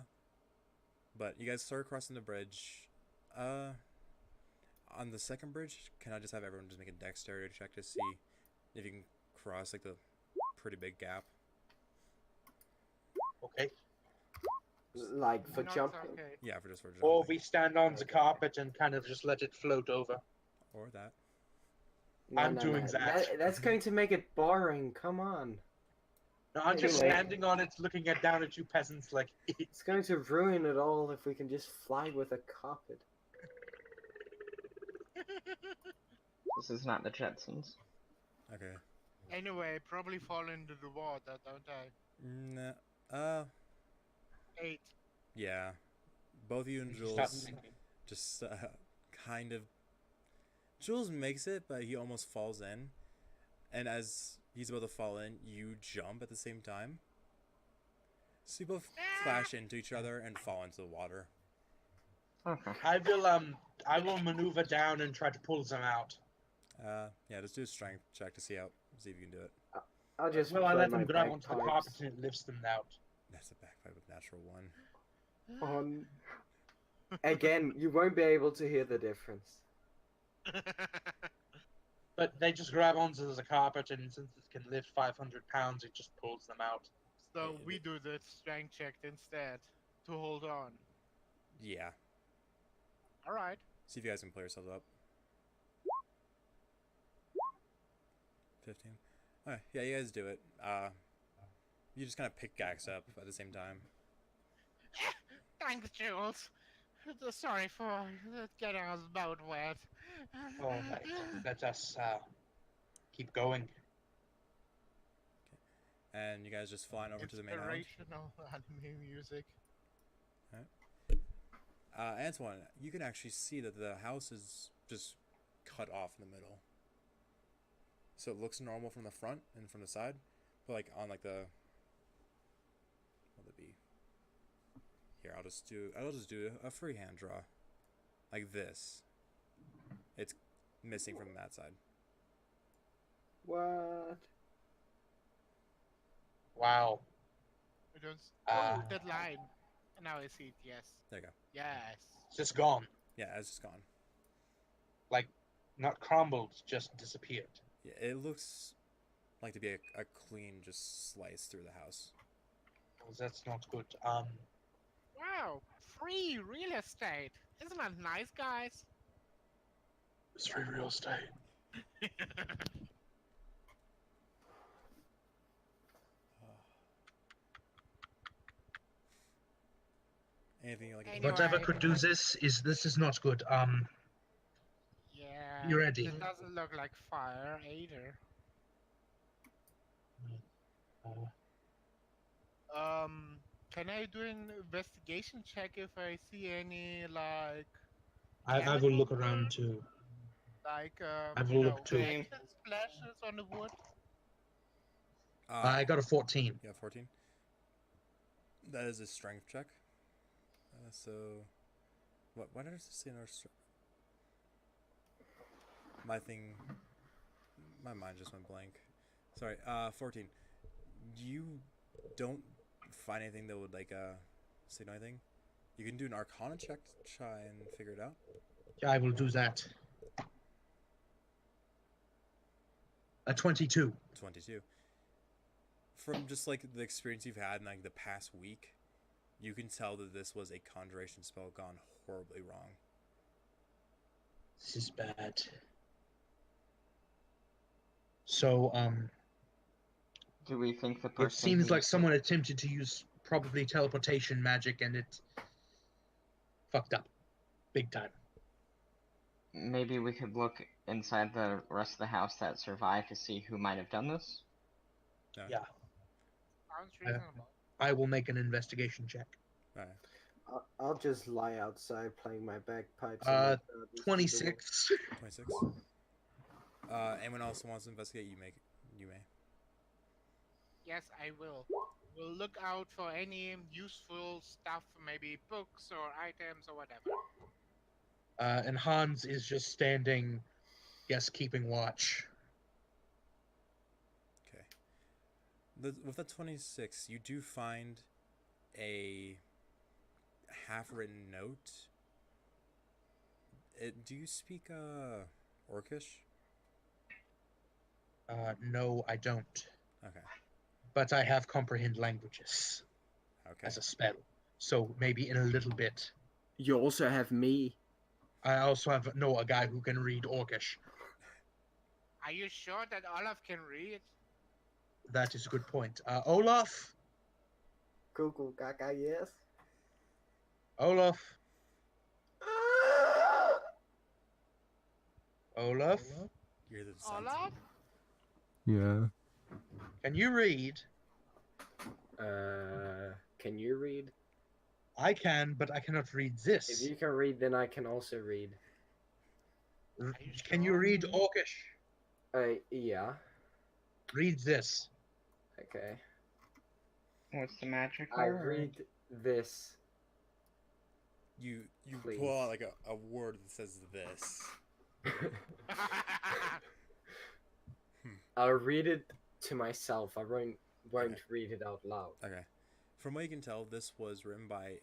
But you guys start crossing the bridge. On the second bridge, can I just have everyone just make a dexterity check to see if you can cross like the pretty big gap? Okay. Like for Not jumping? okay. Yeah, for jumping. Or we stand on the carpet and kind of just let it float over. Or that. I'm doing that. That's going to make it boring. Come on. No, I'm just Anyway. standing on it, looking down at you peasants like, It's going to ruin it all if we can just fly with a carpet. This is not the Jetsons. Okay. Anyway, probably fall into the water, don't I? Nah. 8. Yeah, both you and You start Jules sinking. just kind of. Jules makes it, but he almost falls in, and as he's about to fall in, you jump at the same time. So you both clash into each other and fall into the water. Okay. I will maneuver down and try to pull them out. Yeah, just do a strength check to see if you can do it. I'll just Well, I play let my them grab onto the carpet bagpipes and it lifts them out. That's a backpipe of natural 1. on. Again, you won't be able to hear the difference. But they just grab onto the carpet, and since it can lift 500 pounds, it just pulls them out. So we do the strength check instead to hold on. Yeah. All right. See if you guys can play yourselves up. 15. Alright, yeah, you guys do it. You just kind of pickaxe up at the same time. Thanks, Jules. Sorry for getting us both wet. Oh, let us keep going. And you guys just flying over to the main island. Inspirational anime music. Antoine, you can actually see that the house is just cut off in the middle. So it looks normal from the front and from the side, but like on like the, what would it be? Here, I'll just do a freehand draw, like this. It's missing from that side. What? Wow. We don't. Ah. Oh, that line. Now I see it. Yes. There you go. Yes. It's just gone. Yeah, it's just gone. Like, not crumbled, just disappeared. Yeah, it looks like to be a clean just slice through the house. Well, that's not good. Wow. Free real estate. Isn't that nice, guys? It's free real estate. Anything like Anyway. Whatever could do this is not good. Yeah. You ready? It doesn't look like fire either. Can I do an investigation check if I see any like I will look around too. like I will look too. Same. splashes on the wood? I got a 14. Yeah, 14. That is a strength check. So, what does this say in our? My mind just went blank. Sorry. 14. You don't find anything that would like signal anything. You can do an Arcana check to try and figure it out. Yeah, I will do that. A 22. 22. From just like the experience you've had in like the past week, you can tell that this was a conjuration spell gone horribly wrong. This is bad. So, Do we think the person? it seems who like used it- someone attempted to use probably teleportation magic and it fucked up. Big time. Maybe we could look inside the rest of the house that survived to see who might have done this. Yeah. Sounds reasonable. I will make an investigation check. Alright. I'll just lie outside playing my bagpipes. Uh, and let the others do the work. 26. 26. Anyone else who wants to investigate, you may. Yes, I will. We'll look out for any useful stuff, maybe books or items or whatever. And Hans is just standing, keeping watch. Okay. With the 26, you do find a half-written note. Do you speak Orcish? No, I don't. Okay. But I have comprehend languages Okay. as a spell. So maybe in a little bit. You also have me. I also know a guy who can read Orcish. Are you sure that Olaf can read? That is a good point. Olaf? Google Gaga, yes. Olaf? Olaf? You're the descent. Olaf? Yeah. Can you read? Can you read? I can, but I cannot read If this. you can read, then I can also read. Can you sure? read Orcish? Yeah. Read this. Okay. What's the magic I word? read this. You Please. pull out like a word that says this. I'll read it to myself. I won't Okay. read it out loud. Okay. From what you can tell, this was written by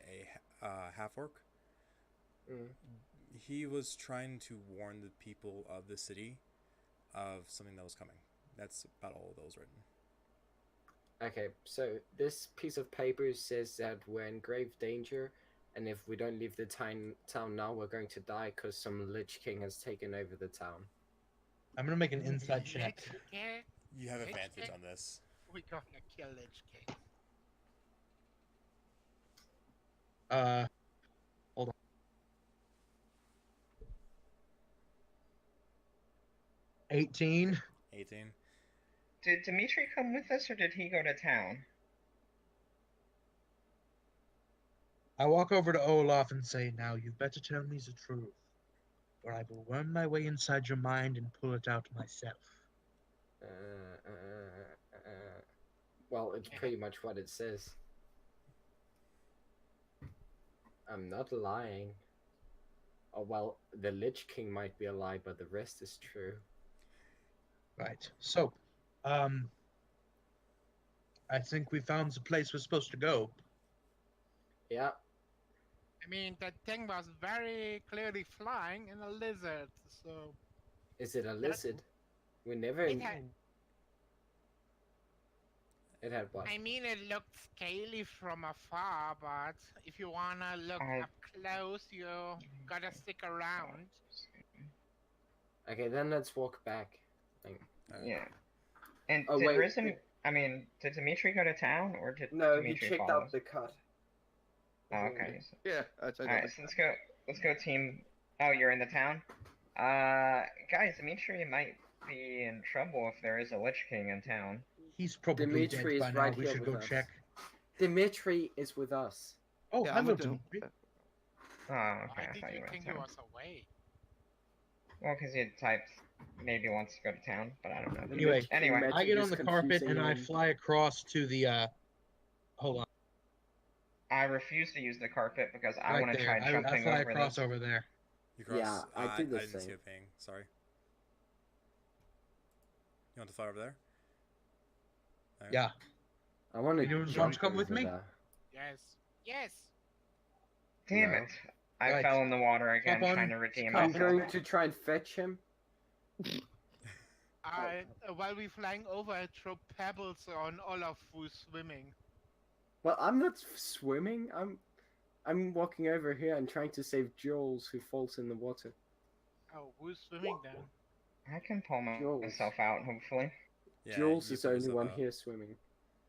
a half-orc. Mm. He was trying to warn the people of the city of something that was coming. That's about all that was written. Okay, so this piece of paper says that we're in grave danger, and if we don't leave the town now, we're going to die because some Lich King has taken over the town. I'm gonna make an inside check. Lich King? You have Lich advantage King? on this. We gonna kill Lich King. Hold on. 18. 18. Did Dimitri come with us, or did he go to town? I walk over to Olaf and say, "Now you better tell me the truth, or I will worm my way inside your mind and pull it out myself." Well, it's pretty much what it says. I'm not lying. Oh, well, the Lich King might be a lie, but the rest is true. Right. So, I think we found the place we're supposed to go. Yeah, I mean, that thing was very clearly flying in a lizard, so... is it a lizard? We never. It had, It had what? I mean, it looked scaly from afar, but if you wanna look I- up close, you gotta stick around. Okay, then let's walk back. Yeah. And Oh, did wait. Risen? I mean, did Dimitri go to town, or did No, he Dimitri checked follow out us? the cut. Oh, okay. Yeah, that's Alright, so let's go team. Oh, you're in the town? Guys, Dimitri might be in trouble if there is a Lich King in town. He's probably Dimitri dead by is now. right We here should with go us. check. Dimitri is with us. Oh, Yeah, hello, I'm with them. Dimitri. Oh, okay, Why I did thought you you were in think he town. was away? Well, because you typed maybe wants to go to town, but I don't know. Anyway, Anyway, I get is on the carpet confusing and I him. fly across to the. Hold on. I refuse to use the carpet because I Right want to there. try I jumping fly over across this. over there. You cross. Yeah, I did the I didn't see same. a ping. Sorry. You want to fly over there? Alright. Yeah. I want to Anyone want jump to come with over me? there. Yes. Yes! Damn No. it! I Right. fell in the water again, Hop on. trying to redeem I'm myself. going to try and fetch him. While we're flying over, I throw pebbles on Olaf who's swimming. Well, I'm not swimming. I'm walking over here and trying to save Jules, who falls in the water. Oh, who's swimming then? I can pull Jules. myself out, hopefully. Yeah, Jules you is the put only yourself one out. here swimming.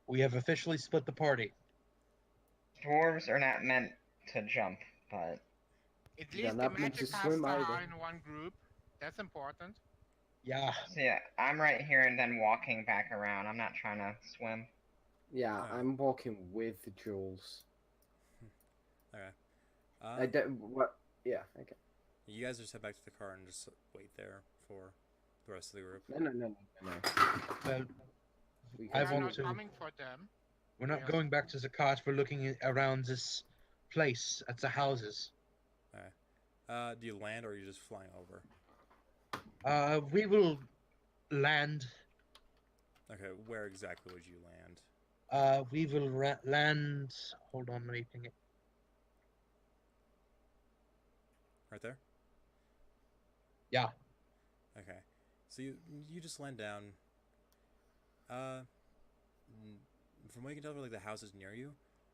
We have officially split the party. Dwarves are not meant to jump, but At They're least the not meant to magic swim casts are either. in one group. That's important. Yeah. so yeah, I'm right here and then walking back around. I'm not trying to swim. Yeah, Oh. I'm walking with Jules. Okay. I don't. What? Yeah. Okay. You guys just head back to the car and just wait there for the rest of the group. No. Well, We I We're want not to- coming for them. we're not Yeah. going back to the cart. We're looking around this place at the houses. Do you land or are you just flying over? We will land. Okay, where exactly would you land? We will land. Hold on, let me ping it. Right there? Yeah. Okay. So you just land down. From what you can tell, like the houses near you,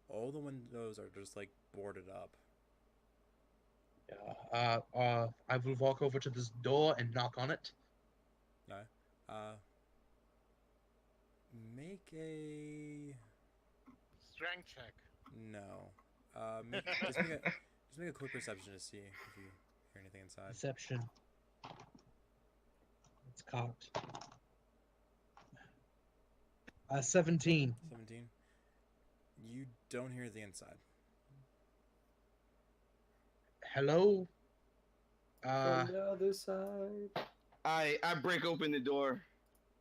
all the windows are just like boarded up. Yeah. I will walk over to this door and knock on it. Make a Strength check. no. Just make a quick perception to see if you hear anything inside. Deception. It's cocked. 17. 17. You don't hear the inside. hello? From the other side. I break open the door.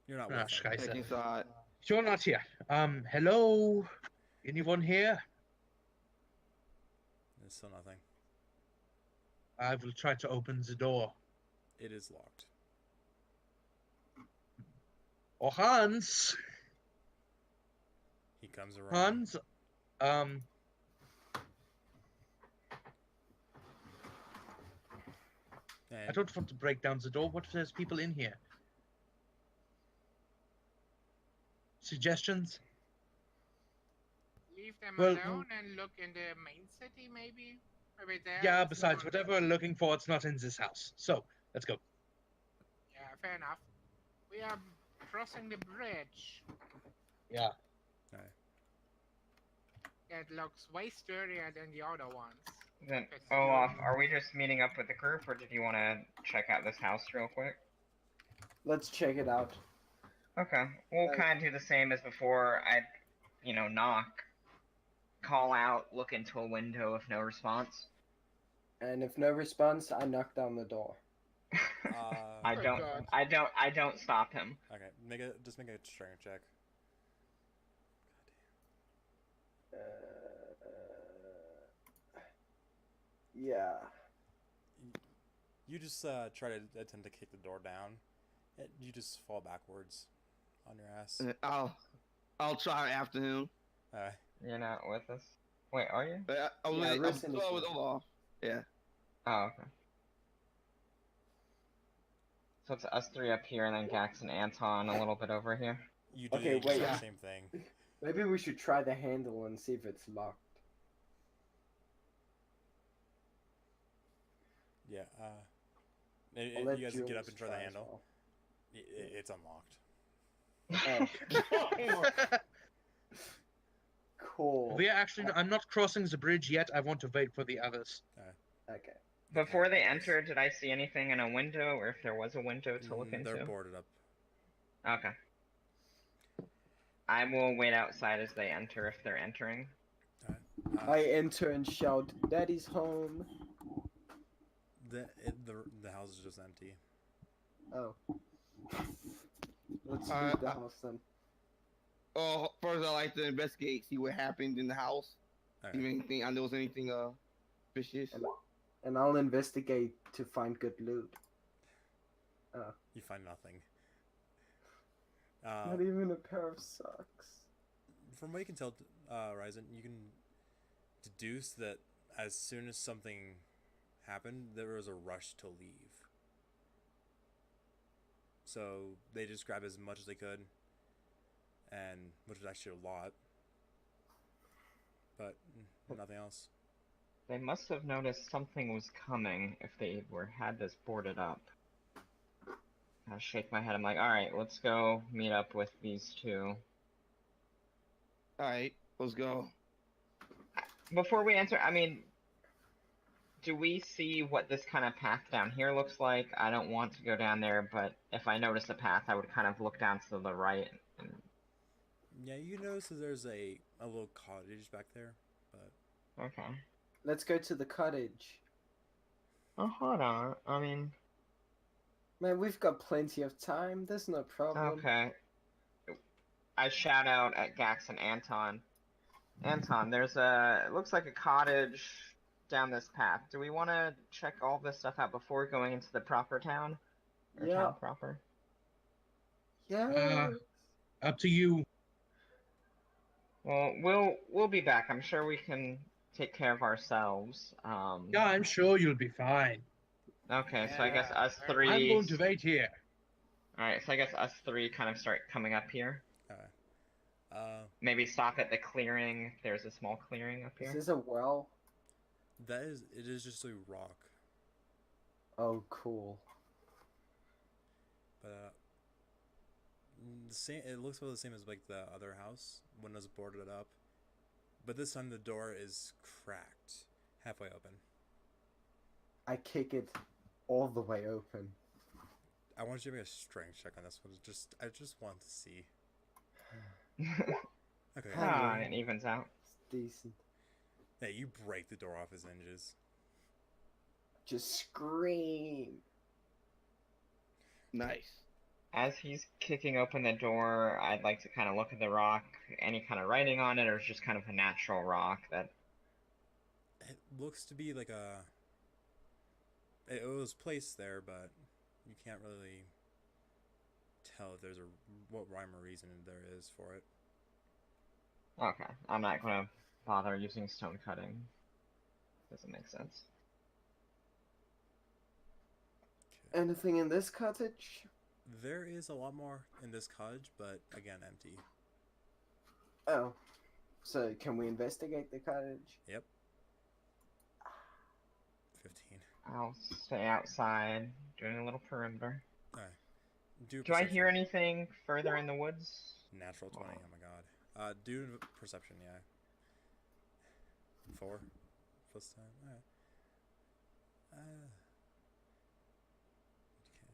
You're not Ah, with them. Scheiße. Check inside. You're not here. Hello? Anyone here? There's still nothing. I will try to open the door. It is locked. Oh, Hans! He comes around. Hans? I And don't want to break down the door. What if there's people in here? Suggestions? Leave them Well, alone and look in the main city, maybe? Maybe there. Yeah, there's besides, no- whatever we're looking for, it's not in this house. So, let's go. Yeah, fair enough. We are crossing the bridge. Yeah. Alright. It looks way sturdier than the other ones. Then, It's Olaf, are we just meeting up with the group, or did you want to check out this house real quick? Let's check it out. Okay, we'll kind of do the same as before. I'd, knock, call out, look into a window if no response. And if no response, I knock down the door. I Oh, don't, God. I don't stop him. Okay, just make a strength check. Yeah. You just try to attempt to kick the door down. You just fall backwards on your ass. I'll try after him. You're not with us? Wait, are you? I'll Risen is go with with Olaf. Yeah. Oh, okay. So it's us three up here, and then Gax and Anton a little bit over here. You do Okay, the wait. exact same thing. Maybe we should try the handle and see if it's locked. Yeah. I'll let You guys get Jules up and try the as handle. well. It's unlocked. Oh, cool. We are actually. I'm not crossing the bridge yet. I want to wait for the others. Okay. Before they enter, did I see anything in a window, or if there was a window to look into? They're boarded up. Okay. I will wait outside as they enter if they're entering. I enter and shout, "Daddy's home!" The house is just empty. Oh. Let's Uh, leave the house then. Oh, first I like to investigate, see what happened in the house. Alright. See if anything, I know anything suspicious. And I'll investigate to find good loot. You find nothing. Not even a pair of socks. From what you can tell, Ryzen, you can deduce that as soon as something happened, there was a rush to leave. So they just grabbed as much as they could, and which was actually a lot, but nothing else. They must have noticed something was coming if they had this boarded up. I shake my head. I'm like, all right, let's go meet up with these two. Alright, let's go. Before we enter, I mean, do we see what this kind of path down here looks like? I don't want to go down there, but if I notice a path, I would kind of look down to the right. Yeah, you notice that there's a little cottage back there, but Okay. Let's go to the cottage. Oh, hold on. I mean, Man, we've got plenty of time. There's no problem. okay. I shout out at Gax and Anton. Anton, there's it looks like a cottage down this path. Do we want to check all this stuff out before going into the proper town? Or Yeah. town proper? Yeah. Up to you. Well, we'll be back. I'm sure we can take care of ourselves. Yeah, I'm sure you'll be fine. Okay, so I guess Yeah, us I'm three. I'm going to wait here. Alright, so I guess us three kind of start coming up here. Maybe Maybe stop at the clearing. There's a small clearing up Is here. this a well? it is just a rock, Oh, cool. but the same. It looks about the same as like the other house when it was boarded up, but this time the door is cracked, halfway open. I kick it all the way open. I want you to make a strength check on this one. I just want to see. Okay. Ah, it evens out. It's decent. Yeah, you break the door off its hinges. Just scream. Nice. As he's kicking open the door, I'd like to kind of look at the rock, any kind of writing on it, or it's just kind of a natural rock that. It looks to be like a. It was placed there, but you can't really tell if there's what rhyme or reason there is for it. Okay, I'm not gonna bother using stone cutting. Doesn't make sense. Okay. Anything in this cottage? There is a lot more in this cottage, but again, empty. Oh. So, can we investigate the cottage? Yep. 15. I'll stay outside, doing a little perimeter. Alright. Do I perception. hear anything further in the woods? Natural 20. Oh my god. Do perception. Yeah. 4 plus time. Alright. Okay.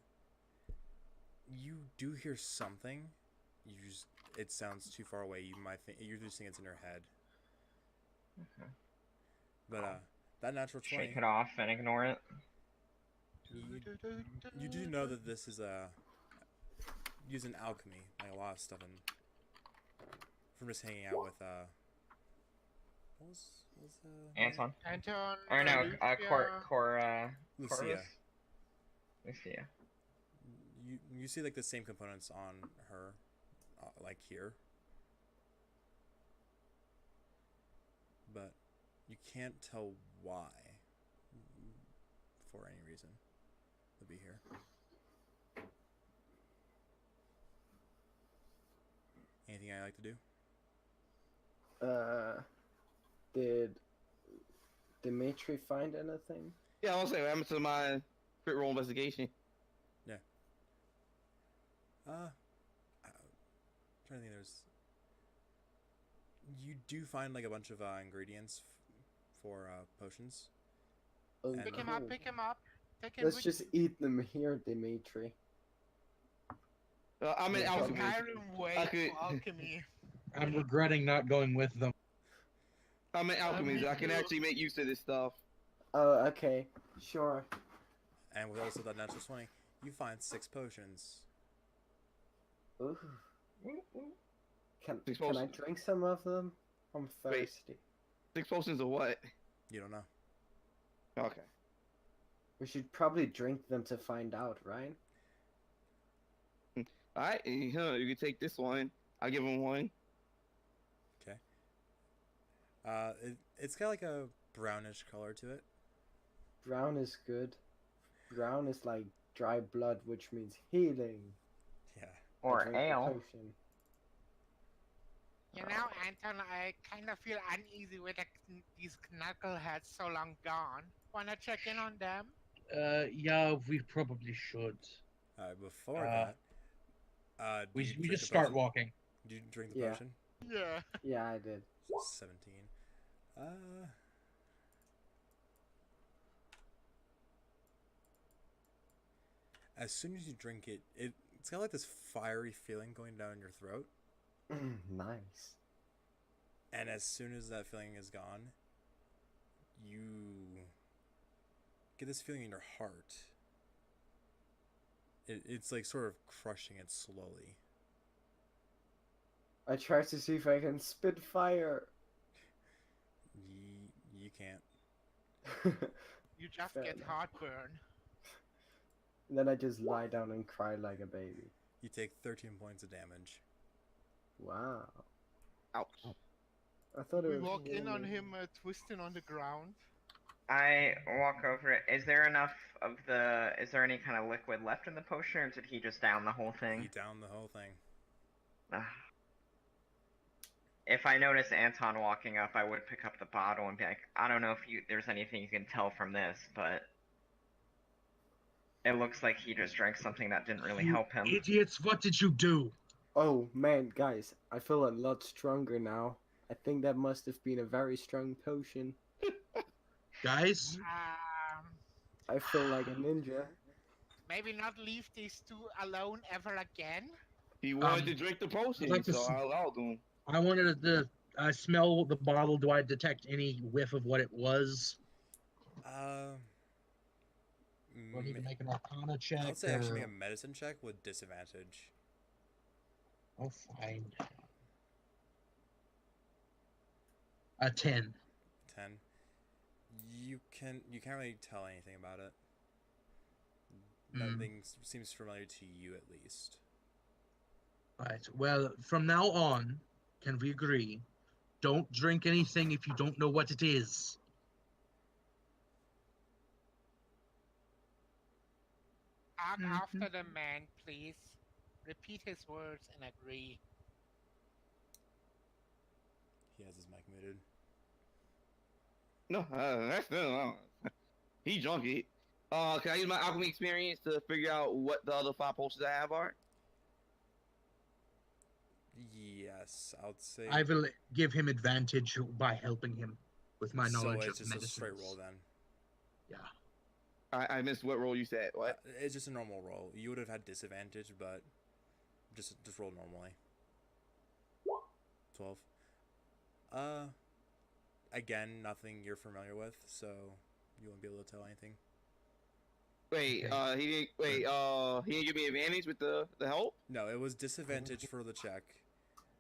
You do hear something. You just it sounds too far away. You might think you just think it's in your head. Okay. But that natural 20. Shake it off and ignore it. You do know that this is using alchemy, like a lot of stuff, and from just hanging out with what was Anton? Anton. Or no, Lucia. Lucia. Lucia. You see like the same components on her, like here, but you can't tell why for any reason to be here. Anything I like to do? Did Dimitri find anything? Yeah, I'll say what happened to my crit roll investigation. I'm trying to think. You do find like a bunch of ingredients for potions. Oh, And- Pick him up, pick him up. Take him Let's with just eat them here, Dimitri. I'm an Yeah, you. alchemist. Skyrim way I could- for alchemy. I'm regretting not going with them. I'm an alchemist. me I can too. actually make use of this stuff. Oh, okay. Sure. And with also that natural 20, you find 6 potions. Ooh. Can Six I potions. drink some of them? I'm Wait. thirsty. 6 potions of what? You don't know. Okay. We should probably drink them to find out, right? Alright, you can take this one. I'll give him one. Okay. It's got like a brownish color to it. Brown is good. Brown is like dry blood, which means healing. Yeah. I Or drink the ale. potion. You know, Anton, I kind of feel uneasy with these knuckleheads so long gone. Wanna check in on them? Yeah, we probably should. Before Uh, that, We did you we drink just the start potion? walking. Did you drink the Yeah. potion? Yeah. Yeah, I did. 17. As soon as you drink it, it's got like this fiery feeling going down your throat. Nice. And as soon as that feeling is gone, you get this feeling in your heart. It's like sort of crushing it slowly. I tried to see if I can spit fire. You can't. You just Fair get enough. heartburn. Then I just lie down and cry like a baby. You take 13 points of damage. Wow. Ouch. I thought it We was walk in on really- him twisting on the ground. I walk over it. Is there enough of the? Is there any kind of liquid left in the potion, or did he just down the whole You thing? down the whole thing. Ugh. If I notice Anton walking up, I would pick up the bottle and be like, I don't know if there's anything you can tell from this, but it looks like he just drank something that didn't really You help him. Idiots, what did you do? Oh man, guys, I feel a lot stronger now. I think that must have been a very strong potion. Guys? I feel like a ninja. Maybe not leave these two alone ever again. He wanted Um, to drink the potion, I'd like to so s- I allowed him. I wanted to smell the bottle. Do I detect any whiff of what it was? Do I need to make an Arcana check? I would say actually or- make a medicine check with disadvantage. Oh, fine. A 10. 10. You can't really tell anything about it. Nothing seems familiar to you, at least. Right. Well, from now on, can we agree? Don't drink anything if you don't know what it is. Talk after the man, please. Repeat his words and agree. He has his mic muted. No, that's no. He junkie. Can I use my alchemy experience to figure out what the other 5 potions I have are? Yes, I would say. I will give him advantage by helping him with my knowledge so it's of just medicines. a straight roll then. Yeah. I missed what roll you said. What? It's just a normal roll. You would have had disadvantage, but just roll normally. 12. Again, nothing you're familiar with, so you won't be able to tell anything. Wait, Okay. he didn't give me advantage with the help? No, it was disadvantage for the check.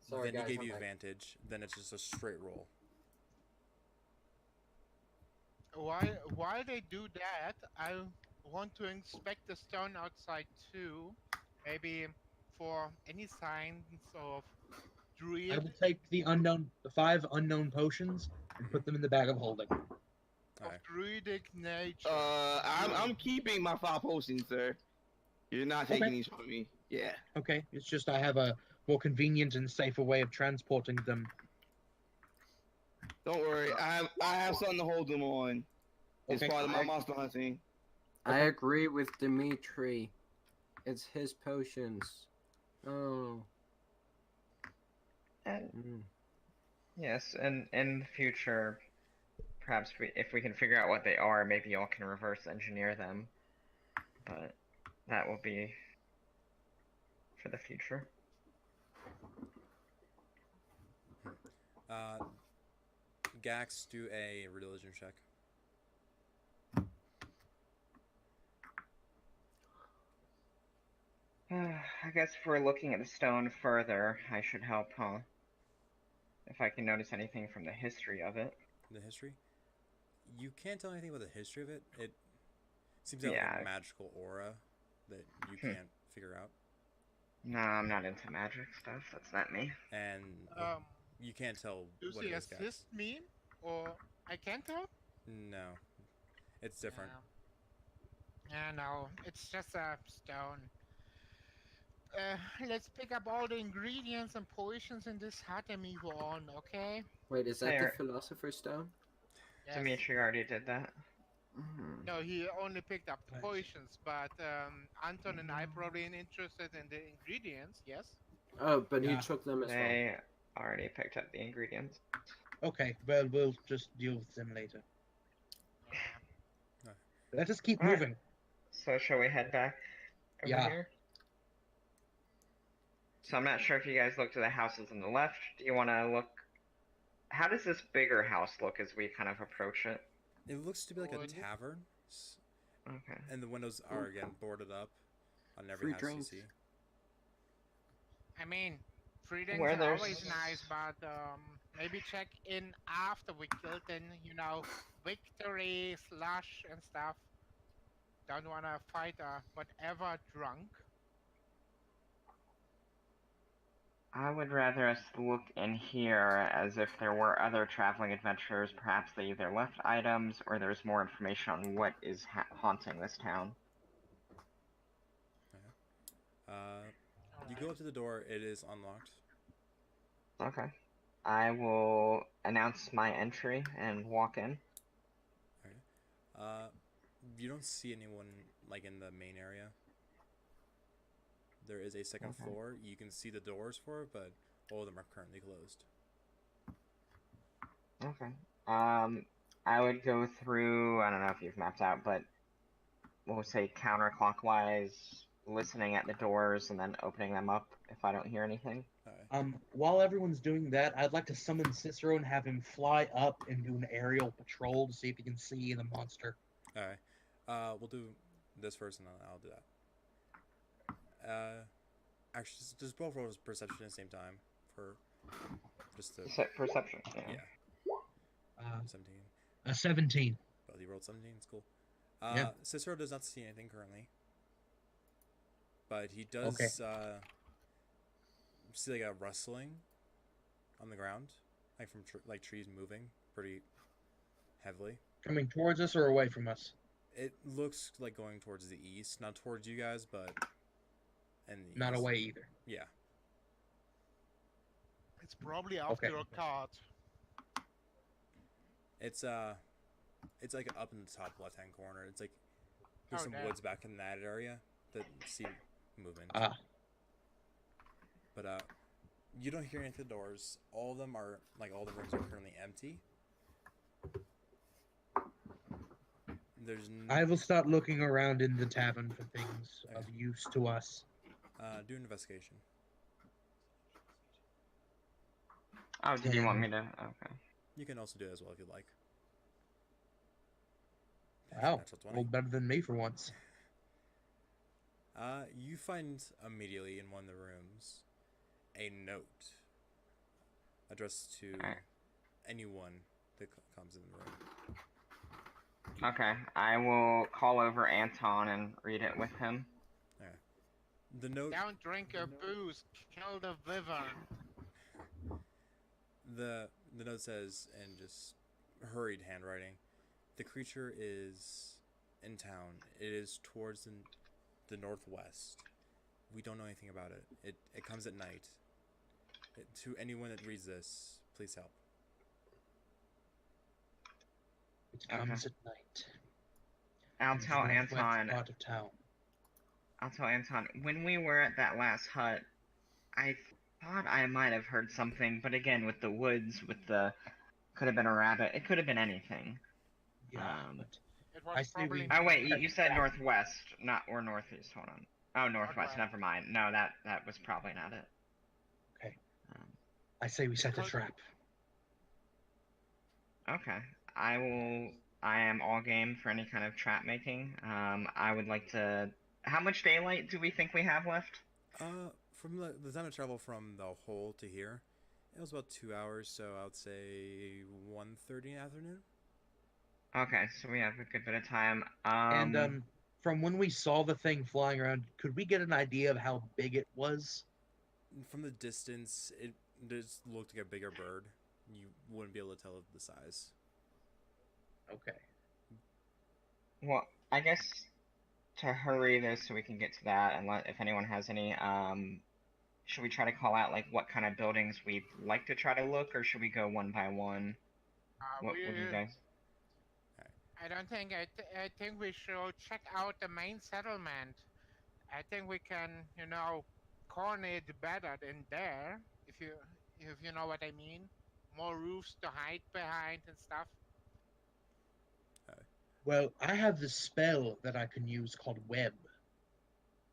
Sorry, then guys, he gave I'm you back. advantage. Then it's just a straight roll. While they do that, I want to inspect the stone outside too. Maybe for any signs of I druid. will take the 5 unknown potions and put them in the bag of holding. Of Alright. druidic nature. I'm keeping my 5 potions, sir. You're not taking Okay. these from me. Yeah. Okay, it's just I have a more convenient and safer way of transporting them. Don't worry. I have something to hold them on. It's Okay. part of my monster hunting. I agree with Dimitri. It's his potions. Oh. And Mm. yes, and in the future, perhaps if we can figure out what they are, maybe y'all can reverse engineer them. But that will be for the future. Gax, do a religion check. I guess if we're looking at the stone further, I should help, huh? If I can notice anything from the history of it. The history? You can't tell anything about the history of it. It seems to have like Yeah. a magical aura that you Hmm. can't figure out. No, I'm not into magic stuff. That's not me. And you can't tell Does what he it is, Gax. assist me? Or I can't tell? No. It's different. Yeah, no, it's just a stone. Let's pick up all the ingredients and potions in this hut and move on, okay? Wait, is that There. the Philosopher's Stone? Yes. Dimitri already did that. Mm. No, he only picked up the Right. potions, but Anton and I probably interested in the ingredients, yes? Oh, but Yeah. he took them as well. They already picked up the ingredients. Okay, well, we'll just deal with them later. Yeah. Let us keep Alright. moving. So shall we head back over Yeah. here? So I'm not sure if you guys looked at the houses on the left. Do you want to look? How does this bigger house look as we kind of approach it? It looks to be like a Wood. tavern. Okay. And the windows are, again, boarded up on every Free house drinks. you see. I mean, free drinks Where are there's- always nice, but maybe check in after we killed them, victory, slush and stuff. Don't wanna fight whatever drunk. I would rather us look in here as if there were other traveling adventurers. Perhaps they either left items or there's more information on what is haunting this town. You go up to the door. It is unlocked. Okay. I will announce my entry and walk in. You don't see anyone like in the main area. There is a second Okay. floor. You can see the doors for it, but all of them are currently closed. Okay. I would go through, I don't know if you've mapped out, but we'll say counterclockwise, listening at the doors and then opening them up if I don't hear anything. Alright. While everyone's doing that, I'd like to summon Cicero and have him fly up and do an aerial patrol to see if he can see the monster. Alright. We'll do this first, and then I'll do that. Actually, just both roll perception at the same time for just to Perception. Yeah. yeah. 17. A 17. Both you rolled 17. It's cool. Yeah. Cicero does not see anything currently, but he does see like a rustling on the ground, like from trees moving pretty heavily. Coming towards us or away from us? It looks like going towards the east, not towards you guys, but Not east. away either. Yeah. It's probably after a cart. It's like up in the top left-hand corner. It's like there's some damn. woods back in that area that see movement. But you don't hear anything at the doors. All of them are all the rooms are currently empty. There's I will start looking around in the tavern for things of use to us. Do an investigation. Oh, did you want me to? Okay. You can also do it as well if you'd like. Wow, Natural 20. well, better than me for once. You find immediately in one of the rooms a note addressed to anyone that comes in the room. Okay, I will call over Anton and read it with him. Okay. The note. Don't drink your booze. Kill the wyvern. The note says in just hurried handwriting, the creature is in town. It is towards the northwest. We don't know anything about it. It comes at night. To anyone that reads this, please help. It comes at night. I'll in the tell northwest Anton. part of town. I'll tell Anton. When we were at that last hut, I thought I might have heard something, but again, with the woods, could have been a rabbit. It could have been anything. Yeah, but It was I say probably. Oh wait, you said northwest, not or northeast. Hold on. Oh, northwest. Northwest. Never mind. No, that was probably not it. Okay. Um, I say we set a trap. Okay. I am all game for any kind of trap making. I would like to. How much daylight do we think we have left? From the time of travel from the hole to here, it was about 2 hours. So I would say 1:30 in the afternoon. Okay, so we have a good bit of time. And from when we saw the thing flying around, could we get an idea of how big it was? From the distance, it just looked like a bigger bird. You wouldn't be able to tell the size. Okay. Well, I guess to hurry this so we can get to that, and if anyone has any, should we try to call out what kind of buildings we'd like to try to look, or should we go one by one? What do you guys? I don't think. I think we should check out the main settlement. I think we can, coordinate better in there. If you know what I mean. More roofs to hide behind and stuff. Well, I have this spell that I can use called Web,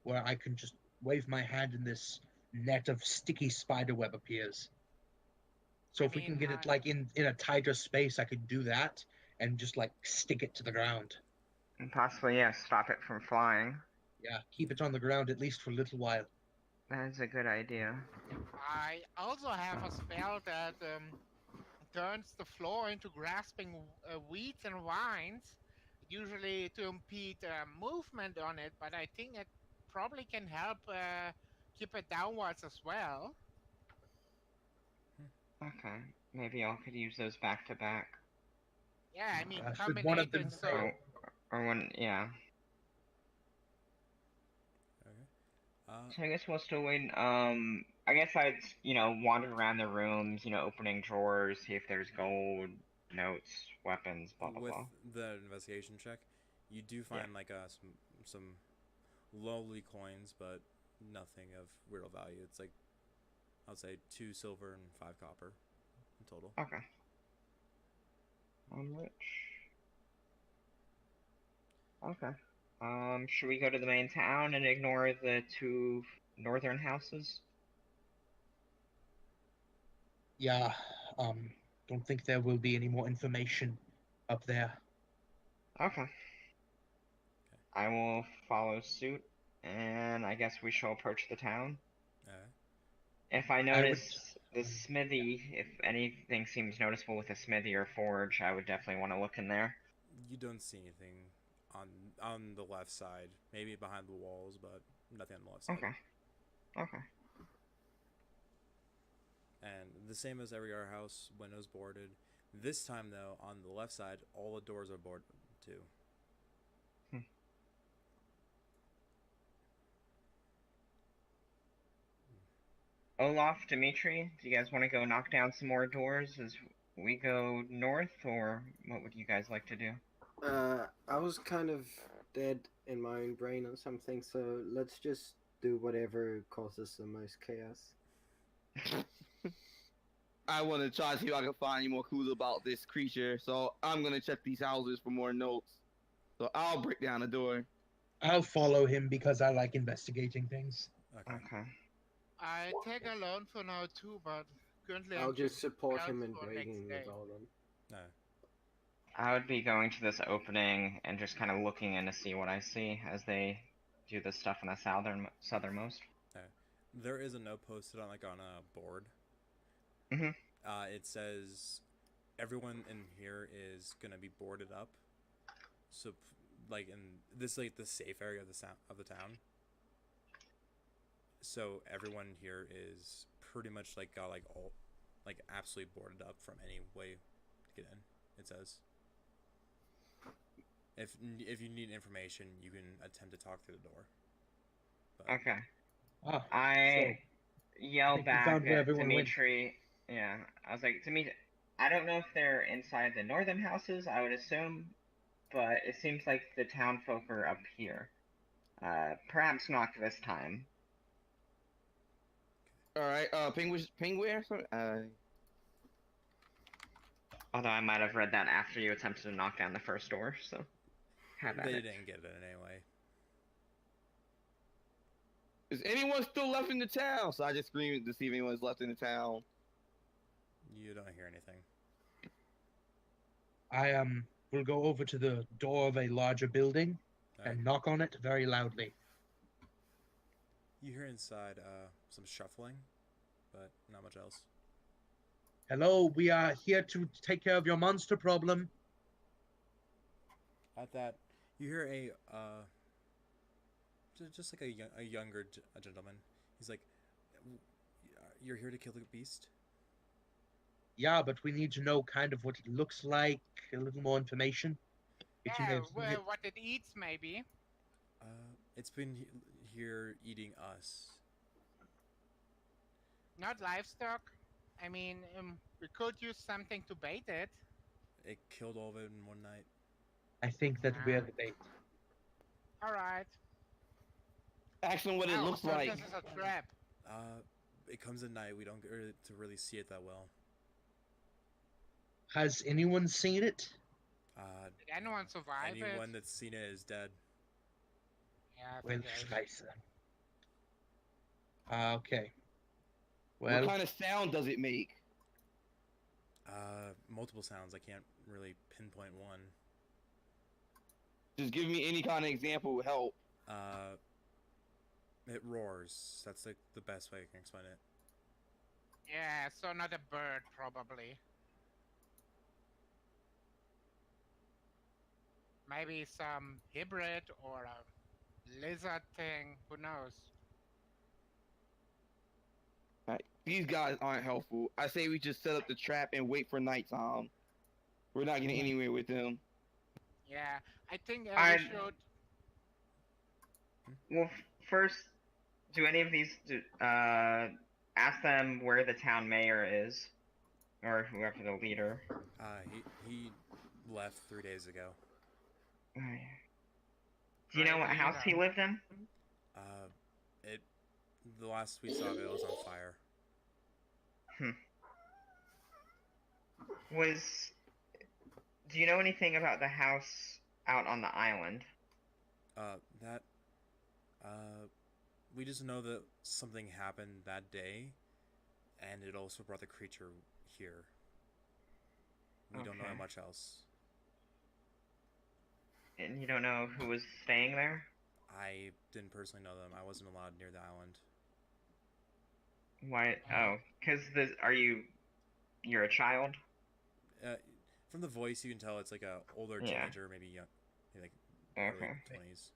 where I can just wave my hand and this net of sticky spider web appears. So if we can get it in a tighter space, I could do that and just stick it to the ground. And possibly, yeah, stop it from flying. Yeah, keep it on the ground at least for a little while. That is a good idea. I also have a spell that turns the floor into grasping weeds and vines, usually to impede movement on it, but I think it probably can help keep it downwards as well. Okay, maybe y'all could use those back to back. Yeah, I mean, should one of them combinations. fail? Or one, yeah. Okay. So I guess we'll still wait. I guess I'd, wander around the rooms, opening drawers, see if there's gold, notes, weapons, blah blah With blah. the investigation check, you do find some lowly coins, but nothing of real value. It's I would say 2 silver and 5 copper in total. Okay. I'm rich. Okay. Should we go to the main town and ignore the 2 northern houses? Yeah, don't think there will be any more information up there. Okay. I will follow suit, and I guess we shall approach the town. If I would- notice the smithy, if anything seems noticeable with a smithy or forge, I would definitely want to look in there. You don't see anything on the left side. Maybe behind the walls, but nothing on the left side. Okay. Okay. And the same as every other house, windows boarded. This time, though, on the left side, all the doors are boarded too. Olaf, Dimitri, do you guys want to go knock down some more doors as we go north, or what would you guys like to do? I was kind of dead in my own brain or something, so let's just do whatever causes the most chaos. I want to try to see if I can find any more clues about this creature, so I'm gonna check these houses for more notes. So I'll break down the door. I'll follow him because I like investigating things. Okay. Okay. I tag along for now too, but currently I'll I'm just support out him in for breaking next the day. door then. No. I would be going to this opening and just kind of looking in to see what I see as they do this stuff in the southernmost. There is a note posted on a board. Mhm. It says everyone in here is gonna be boarded up. So, in this the safe area of the town. So everyone here is pretty much got all absolutely boarded up from any way to get in. It says. If you need information, you can attempt to talk through the door. But, Okay. Ah, I yell think we back found where at everyone went. Dimitri. Yeah, I was like, Dimitri, I don't know if they're inside the northern houses, I would assume, but it seems like the town folk are up here. Perhaps not this time. All right, penguin or something. Although I might have read that after you attempted to knock down the first door, so have at they it. didn't get it anyway. Is anyone still left in the town? So I just scream to see if anyone's left in the town. You don't hear anything. I will go over to the door of a larger building and knock on it very loudly. You hear inside some shuffling, but not much else. Hello, we are here to take care of your monster problem. At that, you hear just a younger gentleman. He's like, "You're here to kill the beast?" Yeah, but we need to know kind of what it looks like, a little more information. If you may Yeah, have seen it. what it eats maybe. It's been here eating us. Not livestock. I mean, we could use something to bait it. It killed all of it in one night. I think that we're the bait. All right. Ask them what it looks so like. this is a trap. It comes at night. We don't get to really see it that well. Has anyone seen it? Did anyone survive Anyone it? that's seen it is dead. Yeah, I Well, think Scheiße. Okay. Well, What kind of sound does it make? Multiple sounds. I can't really pinpoint one. Just give me any kind of example would help. It roars. That's the best way I can explain it. Yeah, so not a bird probably. Maybe some hybrid or a lizard thing. Who knows? Alright, these guys aren't helpful. I say we just set up the trap and wait for nighttime. We're not getting anywhere with them. Yeah, I think I- we should. Well, first, do any of these ask them where the town mayor is, or whoever the leader? He left 3 days ago. Do you know what Right, house he leader. lived in? The last we saw of it was on fire. Do you know anything about the house out on the island? We just know that something happened that day, and it also brought the creature here. We don't know Okay. much else. And you don't know who was staying there? I didn't personally know them. I wasn't allowed near the island. Why? Oh, because this. You're a child? From the voice, you can tell it's like a older Yeah. teenager, maybe young, maybe like early Okay. 20s.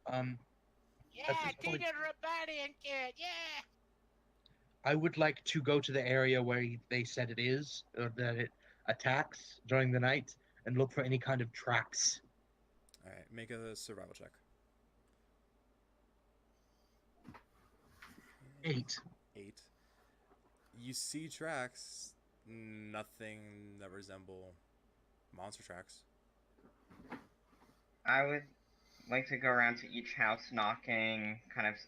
Yeah, this point- teenage rebellion kid. Yeah. I would like to go to the area where they said it is, or that it attacks during the night, and look for any kind of tracks. All right, make a survival check. 8. 8. You see tracks, nothing that resemble monster tracks. I would like to go around to each house knocking, kind of,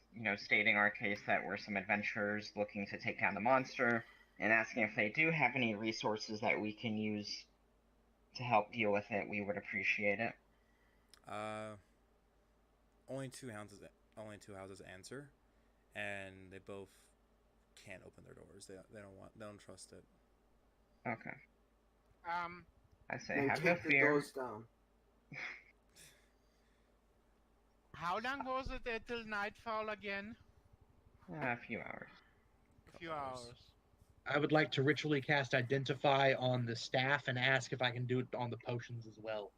stating our case that we're some adventurers looking to take down the monster, and asking if they do have any resources that we can use to help deal with it. We would appreciate it. Only two houses answer, and they both can't open their doors. They don't trust it. Okay. I say, Then have no kick the fear. doors down. How long was it until nightfall again? A few hours. A few hours. I would like to ritually cast Identify on the staff and ask if I can do it on the potions as well.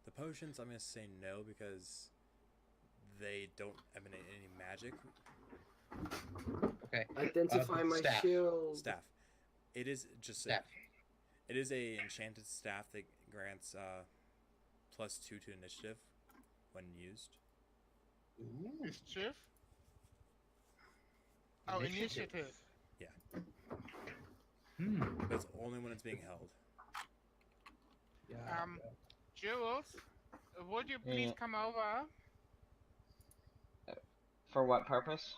The potions, I'm gonna say no because they don't emanate any magic. Okay. Identify my staff. shield. Staff. It is just Staff. It is a enchanted staff that grants +2 to initiative when used. Ooh. Mischief? Oh, initiative. But it's only when it's being held. Yeah. Jules, would you please Yeah. come over? For what purpose?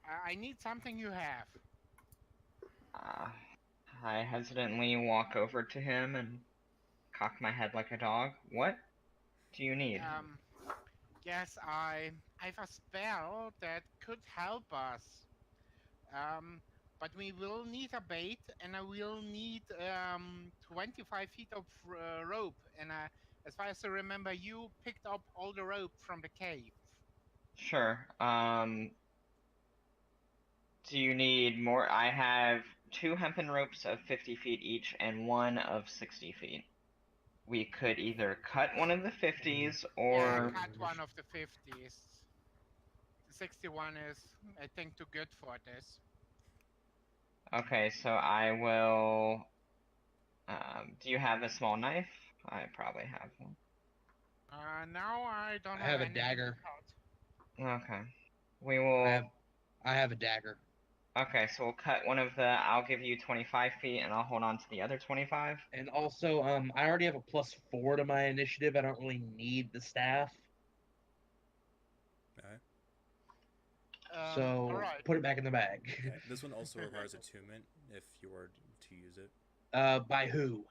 I need something you have. I hesitantly walk over to him and cock my head like a dog. What do you need? Yes, I've a spell that could help us. But we will need a bait, and I will need 25 feet of rope. And as far as I remember, you picked up all the rope from the cave. Sure. Do you need more? I have 2 hempen ropes of 50 feet each and 1 of 60 feet. We could either cut one of the 50s Yeah, or... cut one of the 50s. The 61 is, I think, too good for this. Okay, so I will... do you have a small knife? I probably have one. Now I don't I have a anything dagger. cut. Okay. We will... I have a dagger. Okay, so we'll cut one of the... I'll give you 25 feet, and I'll hold on to the other 25. And also, I already have a +4 to my initiative. I don't really need the staff. Okay. So alright. put it back in the bag. Okay. This one also requires attunement if you were to use it. By who?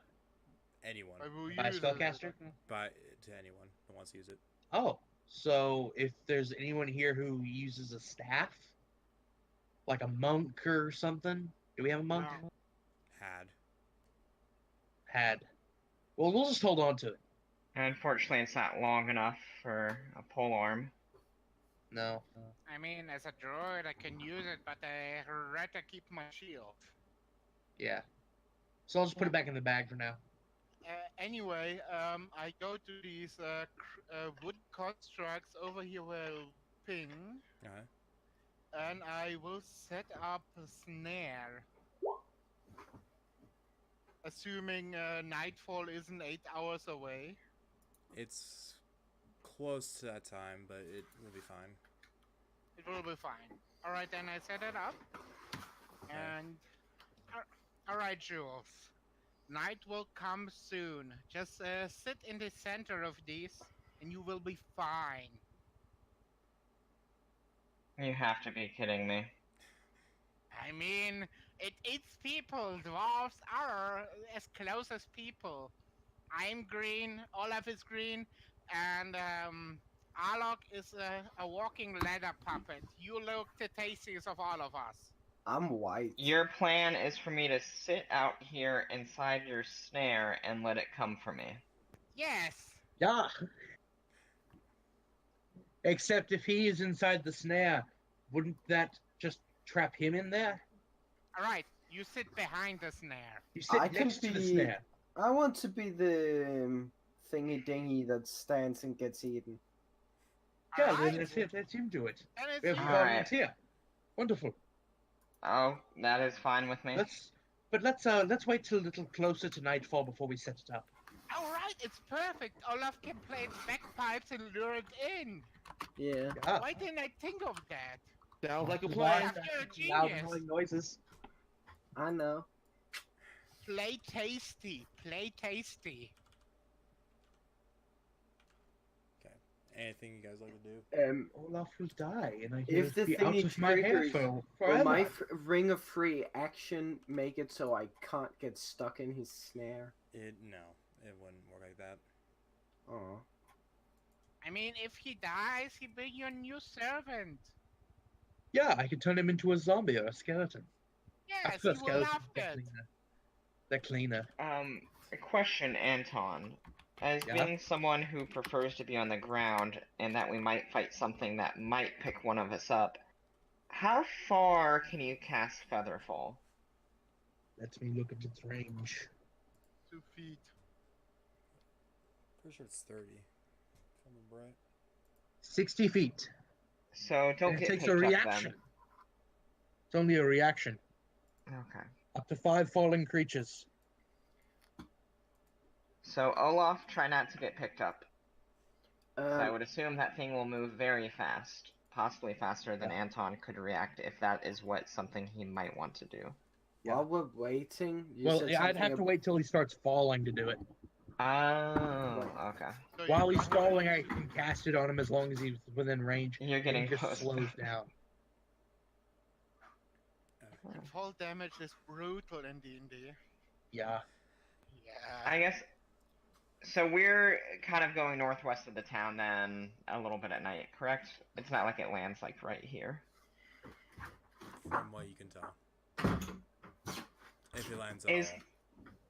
Anyone. I will By a use it. spellcaster? To anyone who wants to use it. Oh, so if there's anyone here who uses a staff, like a monk or something, do we have a monk? No. Had. Well, we'll just hold on to it. Unfortunately, it's not long enough for a pole arm. No. I mean, as a droid, I can use it, but I rather keep my shield. Yeah. So I'll just put it back in the bag for now. Anyway, I go to these wood constructs over here where ping, and I will set up a snare. Assuming nightfall isn't 8 hours away. It's close to that time, but it will be fine. It will be fine. Alright, then I set it up. And... Alright, Jules. Night will come soon. Just sit in the center of these, and you will be fine. You have to be kidding me. I mean, it eats people. Dwarves are as close as people. I'm green, Olaf is green, and Alok is a walking leather puppet. You look the tastiest of all of us. I'm white. Your plan is for me to sit out here inside your snare and let it come for me. Yes. Yeah. Except if he is inside the snare, wouldn't that just trap him in there? All right. You sit behind the snare. You sit I can next to the be- snare. I want to be the thingy dingy that stands and gets eaten. Yeah, All then right. that's it. Let him do it. And it's We have a you. Alright. volunteer. Wonderful. Oh, that is fine with me. Let's wait till a little closer to nightfall before we set it up. All right. It's perfect. Olaf can play its bagpipes and lure it in. Yeah. Yeah. Why didn't I think of that? Sounds like a Why plan. You're a loud genius. annoying noises. I know. Play tasty. Play tasty. Okay. Anything you guys like to do? Olaf will die, and I If the will be out thingy of my hair triggers, for will forever. my ring of free action make it so I can't get stuck in his snare? No, it wouldn't work like that. Oh. I mean, if he dies, he'll be your new servant. Yeah, I could turn him into a zombie or a skeleton. Yes, prefer he will love they're that. cleaner. They're cleaner. A question, Anton. As Yeah? being someone who prefers to be on the ground, and that we might fight something that might pick one of us up, how far can you cast Featherfall? Let me look at its range. 2 feet. Pretty sure it's 30. If I remember right. 60 feet. So don't And it get takes picked a up reaction. It's only a reaction. then. Okay. Up to 5 falling creatures. So Olaf, try not to get picked up. So I Um, would assume that thing will move very fast, possibly faster than Anton could react if that is what something he might want to do. Yeah. While we're waiting, you Well, said yeah, I'd something have to wait till he starts falling to do it. Oh, okay. So While you he's falling, I can cast it on him as long as he's within range. You're And getting he just close. slows down. fall damage is brutal in D&D. Yeah. Yeah. I guess. So we're kind of going northwest of the town then, a little bit at night, correct? It's not like it lands like right here. From what you can tell. If it lands at Is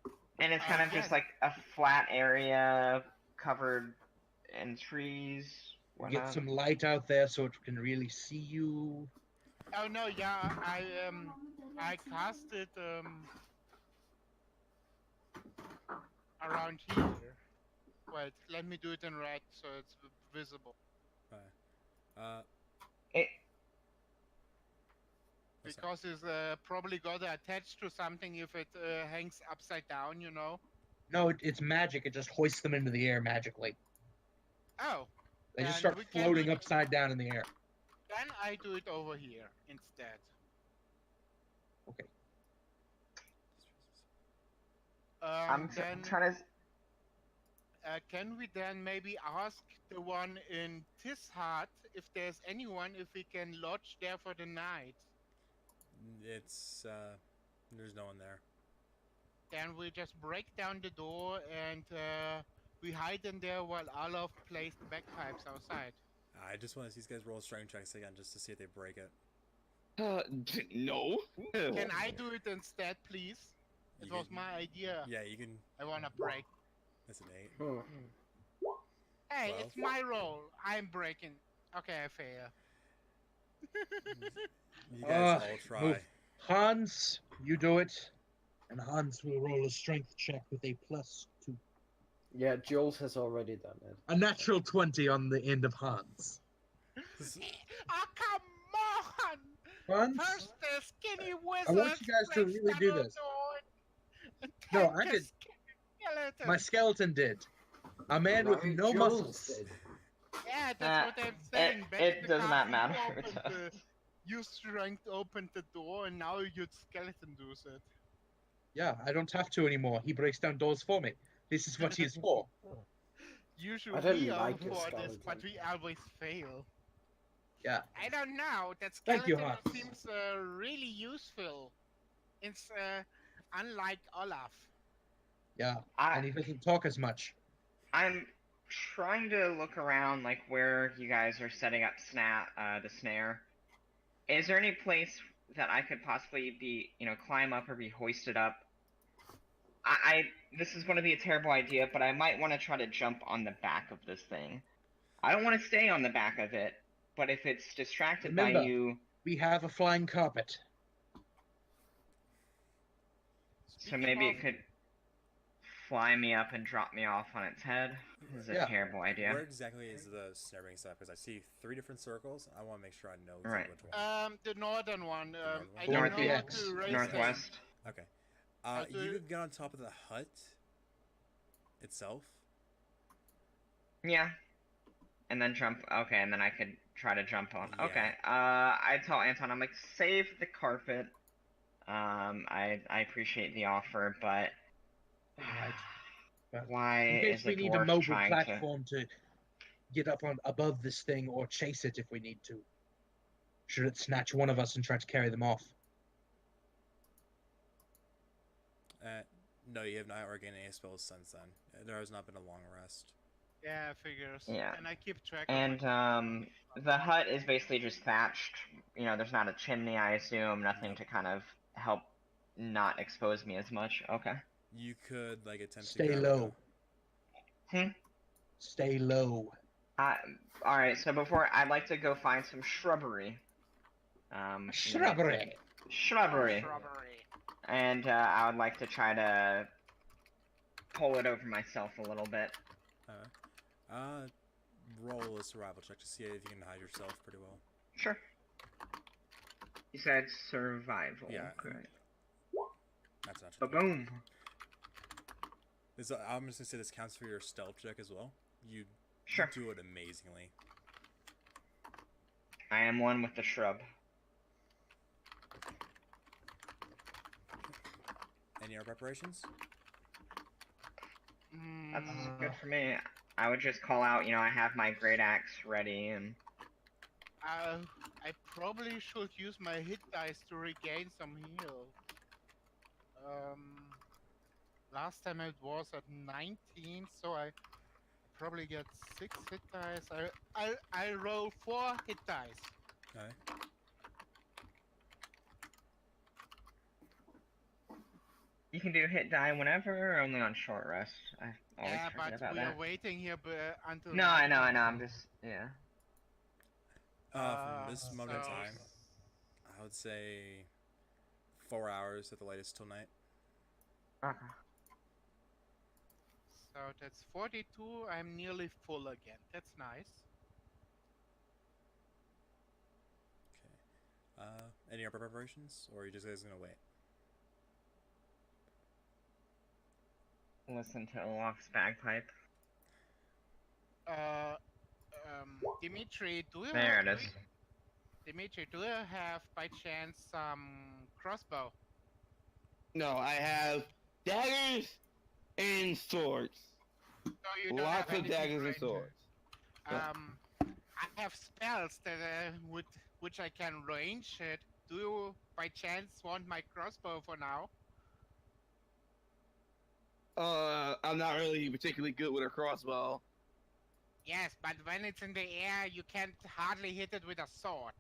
all. and it's kind of yeah. just like a flat area covered in trees. Get whatnot. some light out there so it can really see you. Oh no, yeah, I casted around here. Wait, let me do it in red so it's visible. It, What's that? Because it's probably got attached to something if it hangs upside down, you know. No, it's magic. It just hoists them into the air magically. Oh, They just And start we can- floating upside down in the air. then I do it over here instead. Okay. I'm Then trying to. can we then maybe ask the one in Tishat if there's anyone if we can lodge there for the night? It's there's no one there. Then we just break down the door and we hide in there while Olaf plays the bagpipes outside. I just want to see these guys roll strength checks again just to see if they break it. No. Can I do it instead, please? It You was can- my idea. Yeah, you can. I wanna break. That's an 8. hmm. Hey, 12. it's my role. I'm breaking. Okay, I fail. You guys Ah, all try. move. Hans, you do it. And Hans will roll a strength check with a +2. Yeah, Jules has already done it. A natural 20 on the end of Hans. Oh, come on! Hans? First the skinny wizard. I want you guys to breaks really down do the this. door, and No, then I the did. skinny skeleton. My skeleton did. A man with no Jules muscles. did. Yeah, that's what I'm saying. Back it to does not Carson, matter. you opened your strength opened the door, and now your skeleton does it. Yeah, I don't have to anymore. He breaks down doors for me. This is what he is for. Usually don't we are like your for this, but skeleton. we always fail. Yeah. I don't know. That Thank you, skeleton Hans. seems really useful. It's unlike Olaf. Yeah. And he doesn't talk as much. I'm trying to look around, like where you guys are setting up the snare. Is there any place that I could possibly be, climb up or be hoisted up This is going to be a terrible idea, but I might want to try to jump on the back of this thing. I don't want to stay on the back of it, but if it's distracted by Remember, you, we have a flying carpet. so maybe it could fly me up and drop me off on its head. This is a Yeah. terrible idea. Where exactly is the snare being set? Because I see 3 different circles. I want to make sure I know exactly Right. which one. The northern one. northern I one? don't know how Northeast. to raise Northwest. Okay. I'll do You it. could get on top of the hut itself. Yeah. And then jump. Okay, and then I could try to jump on. Yeah. Okay. I tell Anton, I'm like, save the carpet. I appreciate the offer, but Right. But why in case is we a need a dwarf mobile trying platform to get up on above this thing or chase it if we need to. Should it snatch one of us and try to carry them off? No, you have not regained any spells since then. There has not been a long rest. Yeah, figures. Yeah. And I keep track And of my... the hut is basically just thatched. You know, there's not a chimney, I assume. Nothing to kind of help not expose me as much. Okay. You could like attempt to Stay grab low. Hmm. Stay low. All right. So before, I'd like to go find some shrubbery. Shrubbery. Shrubbery. Strawberry. And I would like to try to pull it over myself a little bit. Roll a survival check to see if you can hide yourself pretty well. Sure. You said survival. Yeah. Good. That's not true. Ba-boom. I'm just gonna say this counts for your stealth check as well. You Sure. do it amazingly. I am one with the shrub. Any other preparations? That's Mm, good for me. I would just call out, I have my great axe ready, and I probably should use my hit dice to regain some heal. Last time it was at 19, so I probably get 6 hit dice. I roll 4 hit dice. Okay. you can do hit die whenever, or only on short rest. I always Yeah, forget but about we that. are waiting here until... No, I know. I'm just, yeah. From this moment in so- time, I would say 4 hours at the latest till night. Okay. So that's 42, I'm nearly full again. That's nice. Okay. Any other preparations, or are you just guys gonna wait? Listen to Olaf's bagpipe. Dimitri, do you There it is. Dimitri, do you have by chance some crossbow? No, I have daggers and swords. No, you don't Lots have of anything daggers and ranged. swords. Yeah. I have spells that which I can range. Do you by chance want my crossbow for now? I'm not really particularly good with a crossbow. Yes, but when it's in the air, you can't hardly hit it with a sword.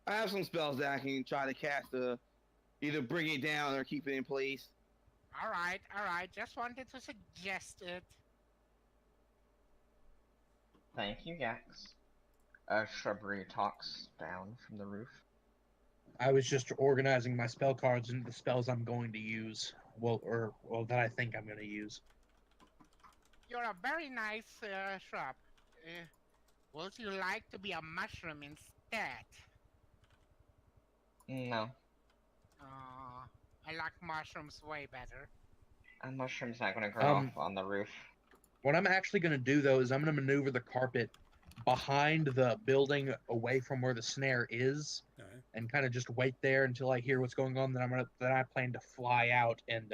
I have some spells that I can try to cast to either bring it down or keep it in place. All right. Just wanted to suggest it. Thank you, Yax. Shrubbery talks down from the roof. I was just organizing my spell cards into the spells I'm going to use. Well, that I think I'm going to use. You're a very nice shrub. Would you like to be a mushroom instead? No. I like mushrooms way better. A mushroom's not gonna grow off on the roof. What I'm actually going to do, though, is I'm going to maneuver the carpet behind the building away from where the snare is, Alright. and kind of just wait there until I hear what's going on. Then I plan to fly out and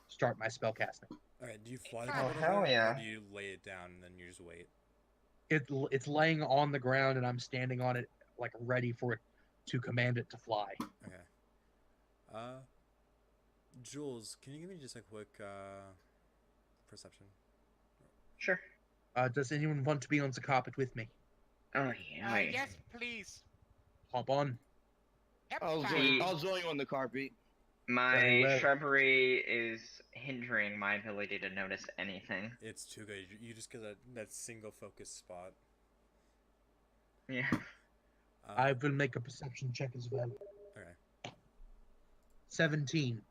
start my spell casting. Alright, do you fly the Oh, carpet hell over, yeah. or do you lay it down and then you just wait? It's laying on the ground, and I'm standing on it, like ready for it to command it to fly. Okay. Jules, can you give me just a quick perception? Sure. Does anyone want to be on the carpet with me? Oh yeah. Yes, please. Hop on. Yep, I'll fine. join you on the carpet. My well. shrubbery is hindering my ability to notice anything. It's too good. You just get that single focus spot. Yeah. I will make a perception check as well. Okay. 17.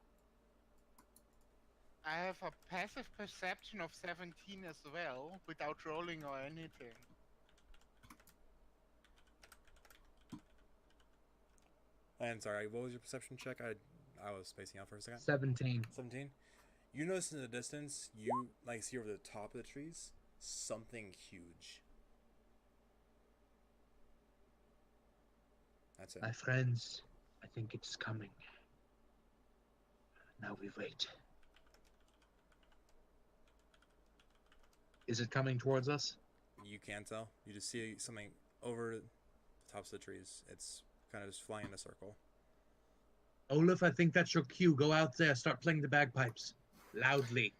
I have a passive perception of 17 as well, without rolling or anything. And sorry, what was your perception check? I was spacing out for a second. 17. 17. You notice in the distance, you like see over the top of the trees something huge. That's it. My friends, I think it's coming. Now we wait. Is it coming towards us? You can't tell. You just see something over the tops of the trees. It's kind of just flying in a circle. Olaf, I think that's your cue. Go out there, start playing the bagpipes. Loudly.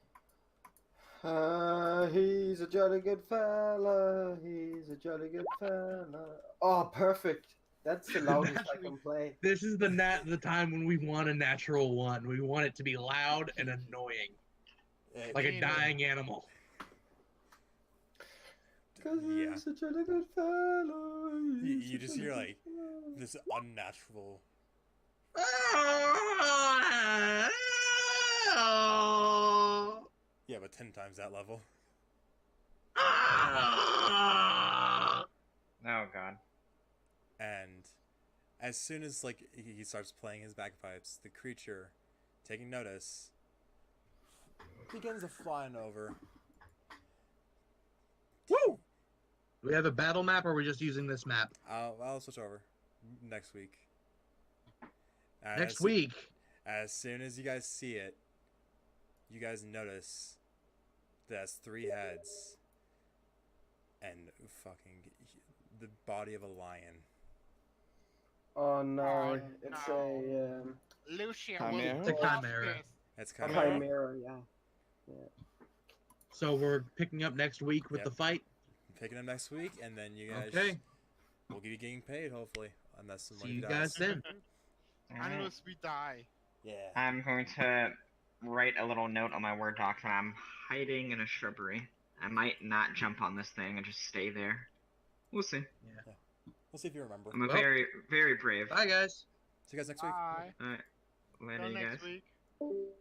He's a jolly good fella. He's a jolly good fella. Oh, perfect. That's the loudest I can play. This is the time when we want a natural one. We want it to be loud and annoying. Like a dying animal. Cause Yeah. he's such a good fellow. You just hear like this unnatural. Yeah, but 10 times that level. Oh god. And as soon as like he starts playing his bagpipes, the creature, taking notice, begins to flying over. Woo! Do we have a battle map, or are we just using this map? I'll switch over next week. And Next as- week. As soon as you guys see it, you guys notice there's 3 heads and fucking the body of a lion. Oh no, Oh, it's no. a Lucia Chimera? will The love chimera. this. It's a kind of chimera, yeah. So we're picking up next week with Yep. the fight. picking up next week, and then you guys Okay. will be getting paid hopefully, unless See somebody you dies. guys then. Alright. Unless we die. Yeah. I'm going to write a little note on my Word doc that I'm hiding in a shrubbery. I might not jump on this thing and just stay there. We'll see. We'll see if you remember. I'm a Well- very, very brave. Bye, guys. See you guys next week. Bye. Alright. Later, Till you next guys. week.